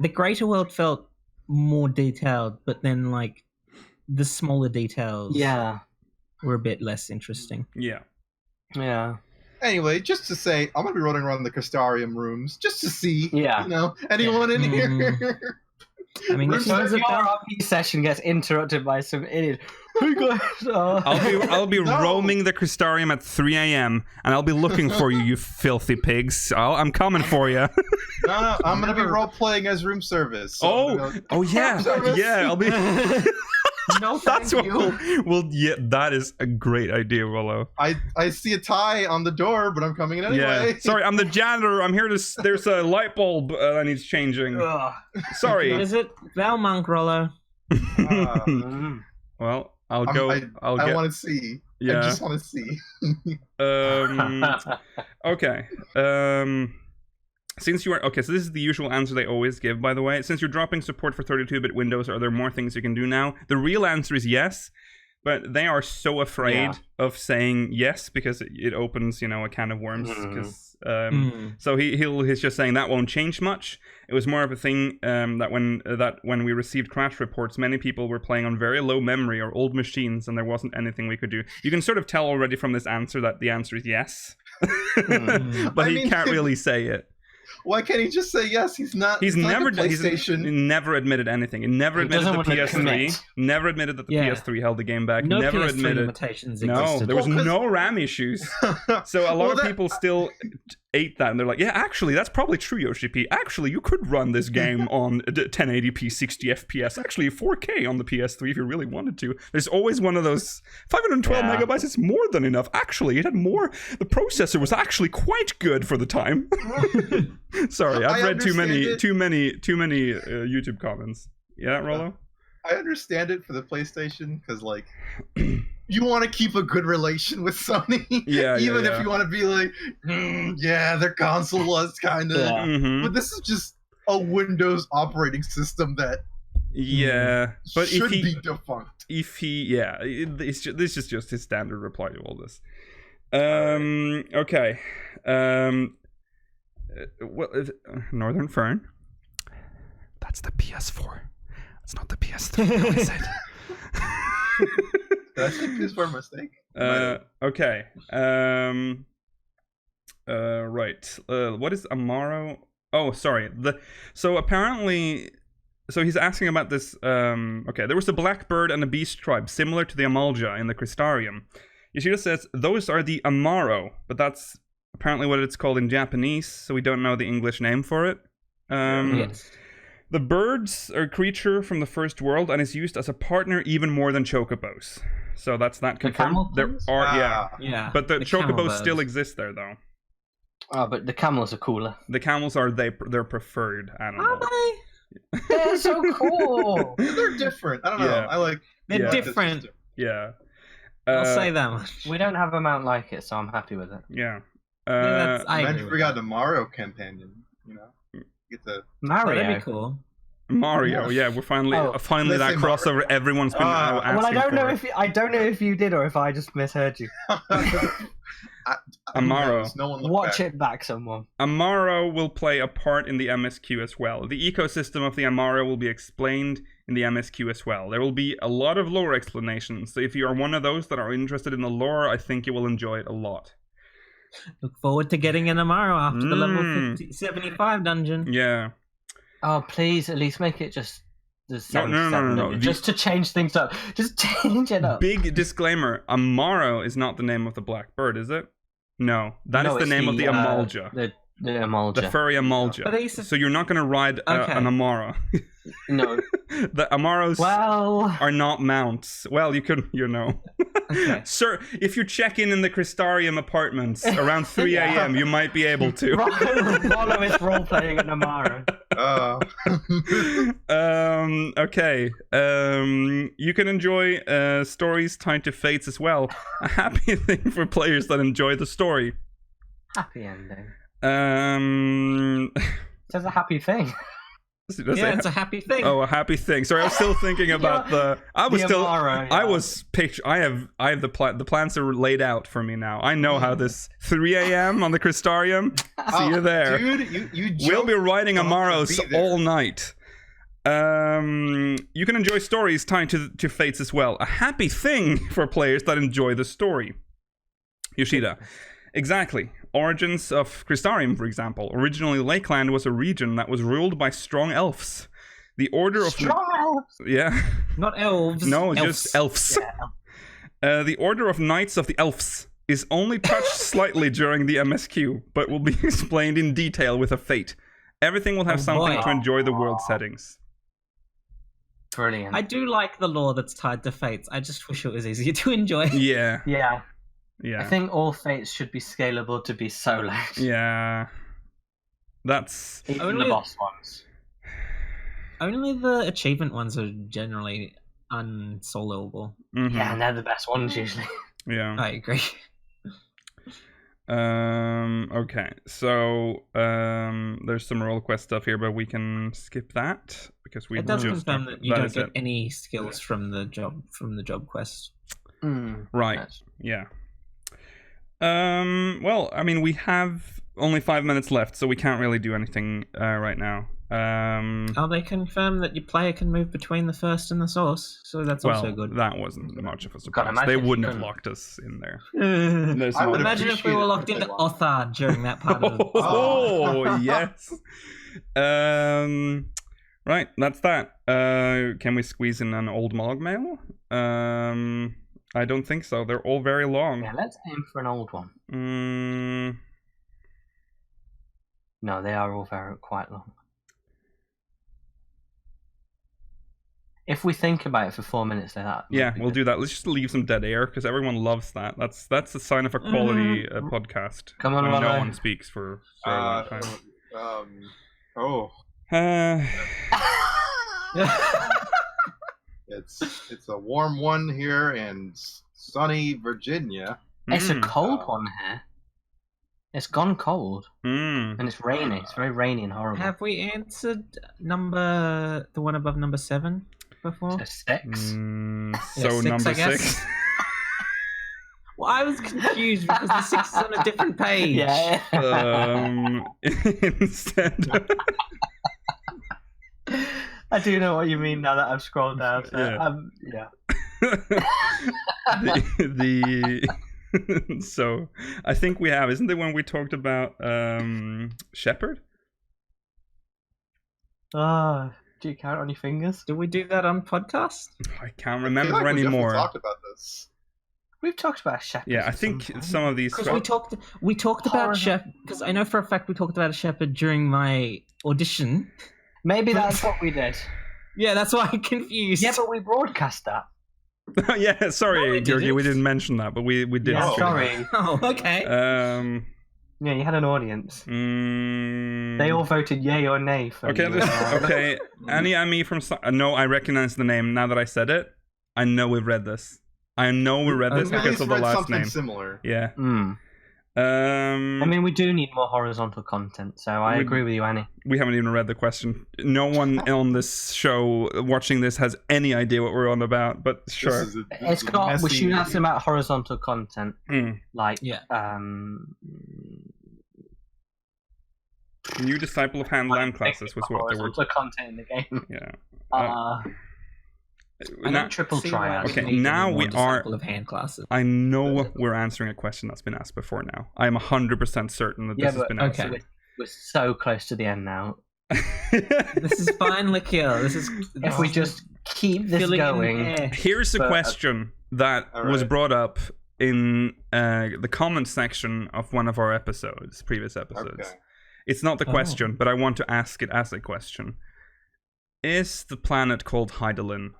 The Greater World felt more detailed, but then like the smaller details were a bit less interesting. Yeah. Anyway, just to say, I'm gonna be running around the Crystarium rooms just to see, anyone in here. I mean, if your RP session gets interrupted by some idiot, hey guys, I'll be roaming the Crystarium at 3 a.m. and I'll be looking for you, you filthy pigs. I'm coming for you. No, I'm gonna be role playing as room service. So yeah, I'll be. No, that's what that is a great idea, Willow. I see a tie on the door, but I'm coming in anyway. Yeah. Sorry, I'm the janitor. I'm here to. There's a light bulb that needs changing. Sorry. Is it Valmonk, Rollo? Well, I'll I get. want to see. Yeah. I just want to see. Okay. Since you are okay, so this is the usual answer they always give, by the way. Since you're dropping support for 32-bit Windows, are there more things you can do now? The real answer is yes, but they are so afraid of saying yes because it opens, a can of worms. So he's just saying that won't change much. It was more of a thing that when we received crash reports, many people were playing on very low memory or old machines, and there wasn't anything we could do. You can sort of tell already from this answer that the answer is yes, but he can't really say it. Why can't he just say yes? He's never admitted anything. He never admitted the PS3. Never admitted that the PS3 held the game back. No never PS3 admitted limitations No, existed. there was no RAM issues. So a lot of people still ate that, and they're like, yeah, actually, that's probably true, Yoshi-P. Actually, you could run this game on 1080p 60 FPS. Actually, 4K on the PS3 if you really wanted to. There's always one of those 512 megabytes. It's more than enough. Actually, it had more. The processor was actually quite good for the time. Sorry, I've read too many YouTube comments. Yeah, Rollo? I understand it for the PlayStation because, like, you want to keep a good relation with Sony. Even if you want to be like, their console was kind of. But this is just a Windows operating system that. But should be defunct. This is just his standard reply to all this. Okay. Northern Fern. That's the PS4. It's not the PS3. No, I said. Did I say PS4 mistake? Okay. Right. What is Amaro? Oh, sorry. So apparently, he's asking about this. Okay, there was a blackbird and a beast tribe similar to the Amalja in the Crystarium. Yoshida says those are the Amaro, but that's apparently what it's called in Japanese, so we don't know the English name for it. Yes. The birds are a creature from the first world and is used as a partner even more than chocobos. So that's that confirmed. There are but the chocobos still exist there though. Oh, but the camels are cooler. The camels are their preferred animal. Are they? They're so cool. They're different. I don't know. They're different. Yeah. I'll say that much. We don't have a mount like it, so I'm happy with it. Yeah. I imagine we got the Mario companion. Get the Mario. That'd be cool. Mario, we're finally that crossover Mario. everyone's been asking well, I don't know for. I don't know if you did or if I just misheard you. Amaro. Watch it back, someone. Amaro will play a part in the MSQ as well. The ecosystem of the Amaro will be explained in the MSQ as well. There will be a lot of lore explanations. So if you are one of those that are interested in the lore, I think you will enjoy it a lot. Look forward to getting an Amaro after the level 75 dungeon. Yeah. Oh, please, at least make it just the 77. No. Just to change things up. Just change it up. Big disclaimer. Amaro is not the name of the black bird, is it? No. That is the name of the Amalja. The Amalja. The furry Amalja. So you're not going to ride an Amaro. No. The Amaros are not mounts. Well, you could, Okay. Sir, if you check in the Crystarium apartments around 3 a.m., you might be able to. Rollo is role-playing an Amaro. Okay. You can enjoy stories tied to fates as well. A happy thing for players that enjoy the story. Happy ending. It's a happy thing. It's a happy thing. Oh, a happy thing. Sorry, I was still thinking about I have the plan. The plans are laid out for me now. I know how this 3 a.m. on the Crystarium. See you there, dude. We'll be riding Amaros all night. You can enjoy stories tied to fates as well. A happy thing for players that enjoy the story. Yoshida. Exactly. Origins of Crystarium, for example. Originally, Lakeland was a region that was ruled by strong elves. The order of... Strong elves? Yeah. Not elves. No, elves. Just elves. Yeah. The order of Knights of the Elves is only touched slightly during the MSQ, but will be explained in detail with a fate. Everything will have something to enjoy the world settings. Brilliant. I do like the lore that's tied to fates. I just wish it was easier to enjoy. Yeah. I think all fates should be scalable to be solo. Yeah. That's... Even the boss ones. Only the achievement ones are generally unsoloable. Yeah, and they're the best ones usually. Yeah. I agree. Okay, so there's some role quest stuff here, but we can skip that because we It does just confirm that you don't get it. any skills from the job quest. Right. Yes. Yeah. Well, I mean, we have only 5 minutes left, so we can't really do anything right now. They confirm that your player can move between the first and the source, so that's also good. That wasn't much of a surprise. imagine They if you wouldn't have couldn't. locked us in there. I would Imagine if we were locked into Othard during that part of the Oh, yes. Right, that's that. Can we squeeze in an old Mog mail? I don't think so. They're all very long. Yeah, let's aim for an old one. No, they are all quite long. If we think about it for 4 minutes, that We'll do that. Let's just leave some dead air because everyone loves that. That's a sign of a quality podcast. Come on, when no Rollo. one speaks for a long time. It's a warm one here in sunny Virginia. It's a cold one here. It's gone cold, Mm. and it's rainy. It's very rainy and horrible. Have we answered the one above number 7 before? It's a 6. So 6, number I guess. 6. Well, I was confused because the 6 is on a different page. Yeah. Instead. I do know what you mean now that I've scrolled down. So, Yeah. So I think we have, isn't it when we talked about Shepherd? Do you count on your fingers? Did we do that on podcast? I can't I feel remember like we definitely anymore. talked about this. We've talked about Shepherd. Yeah, I think some of these. Because we talked about Shepherd. Because I know for a fact we talked about a Shepherd during my audition. Maybe that's what we did. Yeah, that's why I'm confused. Yeah, but we broadcast that. Yeah, sorry, No, we Georgie, we didn't. didn't mention that, but we did. Yeah, Oh. sorry. Oh, okay. Yeah, you had an audience. They all voted yay or nay for Okay, you. okay. Annie from. No, I recognize the name now that I said it. I know we've read this. I know we read this At because least of the read last something name. similar. Yeah. I mean, we do need more horizontal content, so I agree with you, Annie. We haven't even read the question. No one on this show watching this has any idea what we're on about, but sure. This is It's got. We messy- should ask them about horizontal content, Mm. like Yeah. New Disciple of Handland classes was what they were. horizontal content in the game. Yeah. I Now- don't triple see triad. why we Okay, need now any we more are- Disciple of hand classes. I know we're answering a question that's been asked before now. I am 100% certain that Yeah, this has but been okay. answered. We're so close to the end now. This is fine, Likia. This is. If we just keep this filling in going, air. Here's a But- question that All was right. brought up in the comment section of one of our previous episodes. Okay. It's not the Oh. question, but I want to ask it as a question. Is the planet called Hydaelyn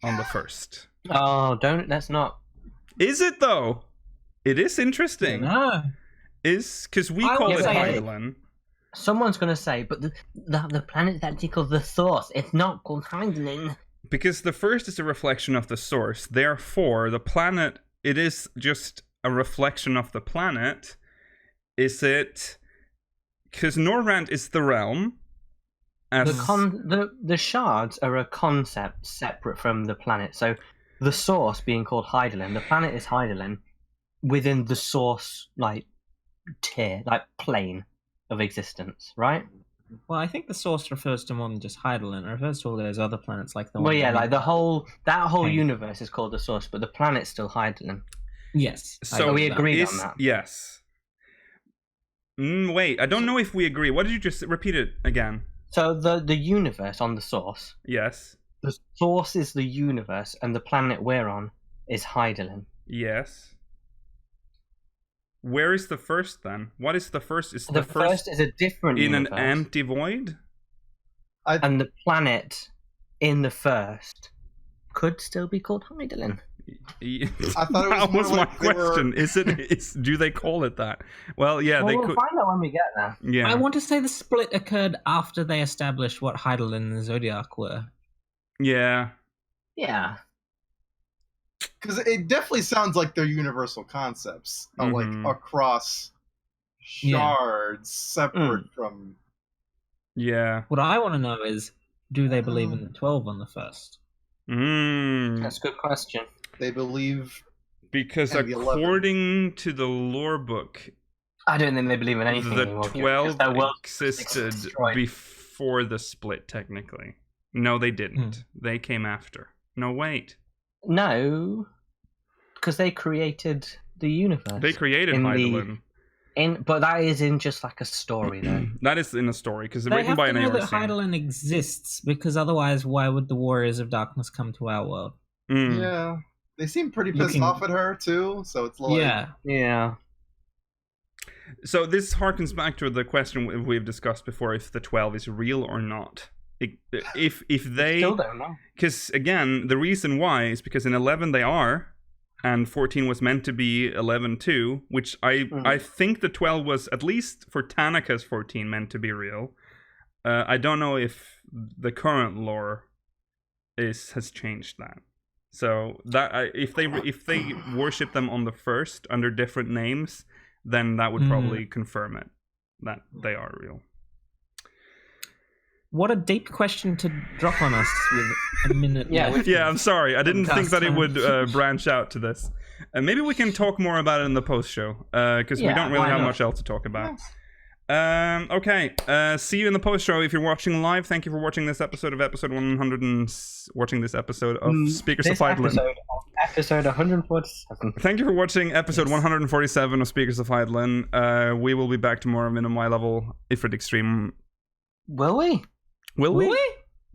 on the first? let's not. Is it though? It is interesting. No. Is because we I call would it say- Hydaelyn. Someone's gonna say, but the planet's actually called the Source. It's not called Hydaelyn. Because the first is a reflection of the source. Therefore, the planet, it is just a reflection of the planet. Is it? Because Norrand is the realm. As The shards are a concept separate from the planet. So the Source being called Hydaelyn, the planet is Hydaelyn within the Source tier, plane of existence, right? Well, I think the source refers to more than just Hydaelyn. It refers to all those other planets, like the Well, one. yeah, that whole Okay. universe is called the Source, but the planet's still Hydaelyn. Yes. I So So we get that. agreed on that. Yes. Wait, I don't know if we agree. What did you just repeat it again? So the universe on the Source, Yes. the Source is the universe, and the planet we're on is Hydaelyn. Yes. Where is the first then? What is the first? Is The first is a different in universe, an empty void? and the planet in the first could still be called Hydaelyn. I thought it was that more was like my they were- question. Do they call it that? Well, yeah, they We'll could. find out when we get there. Yeah. I want to say the split occurred after they established what Hydaelyn and the Zodiac were. Yeah. Yeah. Because it definitely sounds like they're universal concepts, like across shards, separate from. Yeah. What I want to know is, do they believe in the 12 on the first? That's a good question. They believe. Because according to the lore book, I don't think they believe in anything the anymore. 12 existed before the split, technically. No, they didn't. They came after. No, wait. No, because they created the universe. They created Hydaelyn. But that is in just like a story, though. That is in a story, because They written have by to an know ARC. that Hydaelyn exists, because otherwise why would the Warriors of Darkness come to our world? Yeah. They seem pretty pissed off at her, too, so it's like... Yeah. So this harkens back to the question we've discussed before, if the 12 is real or not. If they... Still don't know. Because, again, the reason why is because in 11 they are, and 14 was meant to be 11 too, which I think the 12 was, at least for Tanaka's 14, meant to be real. I don't know if the current lore has changed that. So that if they worship them on the first under different names, then that would probably confirm it, that they are real. What a deep question to drop on us with a minute left. Yeah, I'm sorry. I didn't think that it would branch out to this. Maybe we can talk more about it in the post-show, because we don't really have much else to talk about. Okay, see you in the post-show. If you're watching live, thank you for watching this episode of episode 100 and watching this episode of Speakers of Hydaelyn. Episode 147. Thank you for watching episode 147 of Speakers of Hydaelyn. We will be back tomorrow in a my level Ifrit Extreme. Will we? Will we?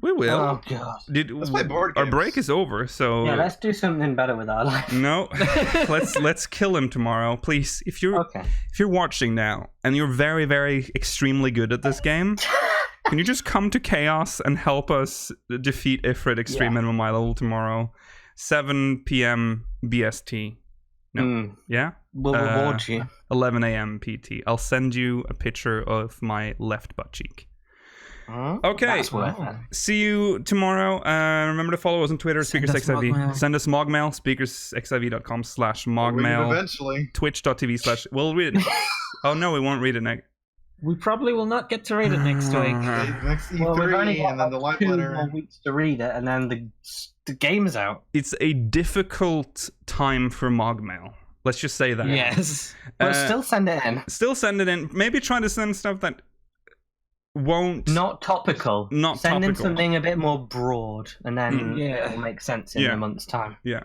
We will. Oh god. Let's play board Our games. break is over, so Yeah, let's do something better with our life. no. let's kill him tomorrow, please. If you're watching now and you're very, very extremely good at this game, can you just come to Chaos and help us defeat Ifrit Extreme Minimum My Level tomorrow, 7 p.m. BST? No. Yeah? We'll reward you. 11 a.m. PT. I'll send you a picture of my left butt cheek. Okay. That's worth it. See you tomorrow. Remember to follow us on Twitter, SpeakersXIV. Send us Mogmail, speakersxiv.com/Mogmail. Eventually. Twitch.tv/ We'll read it. Oh no, we won't read it next. We probably will not get to read it next week. Next E3, Well, we've only got and then the live 2 letter. more weeks to read it, and then the game's out. It's a difficult time for Mogmail. Let's just say that. Yes. But still send it in. Still send it in. Maybe try to send stuff that won't... Not topical. Send in something a bit more broad, and then it'll make sense in a month's time. Yeah.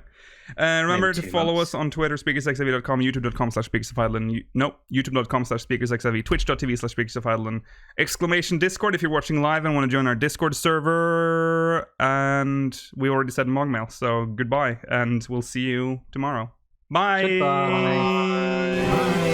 Remember to Maybe 2 follow months. us on Twitter, speakersxiv.com, youtube.com/speakersofhydaelyn, youtube.com/speakersxiv, twitch.tv/speakersofhydaelyn, exclamation Discord if you're watching live and want to join our Discord server, and we already said Mogmail, so goodbye, and we'll see you tomorrow. Bye! Goodbye. Bye.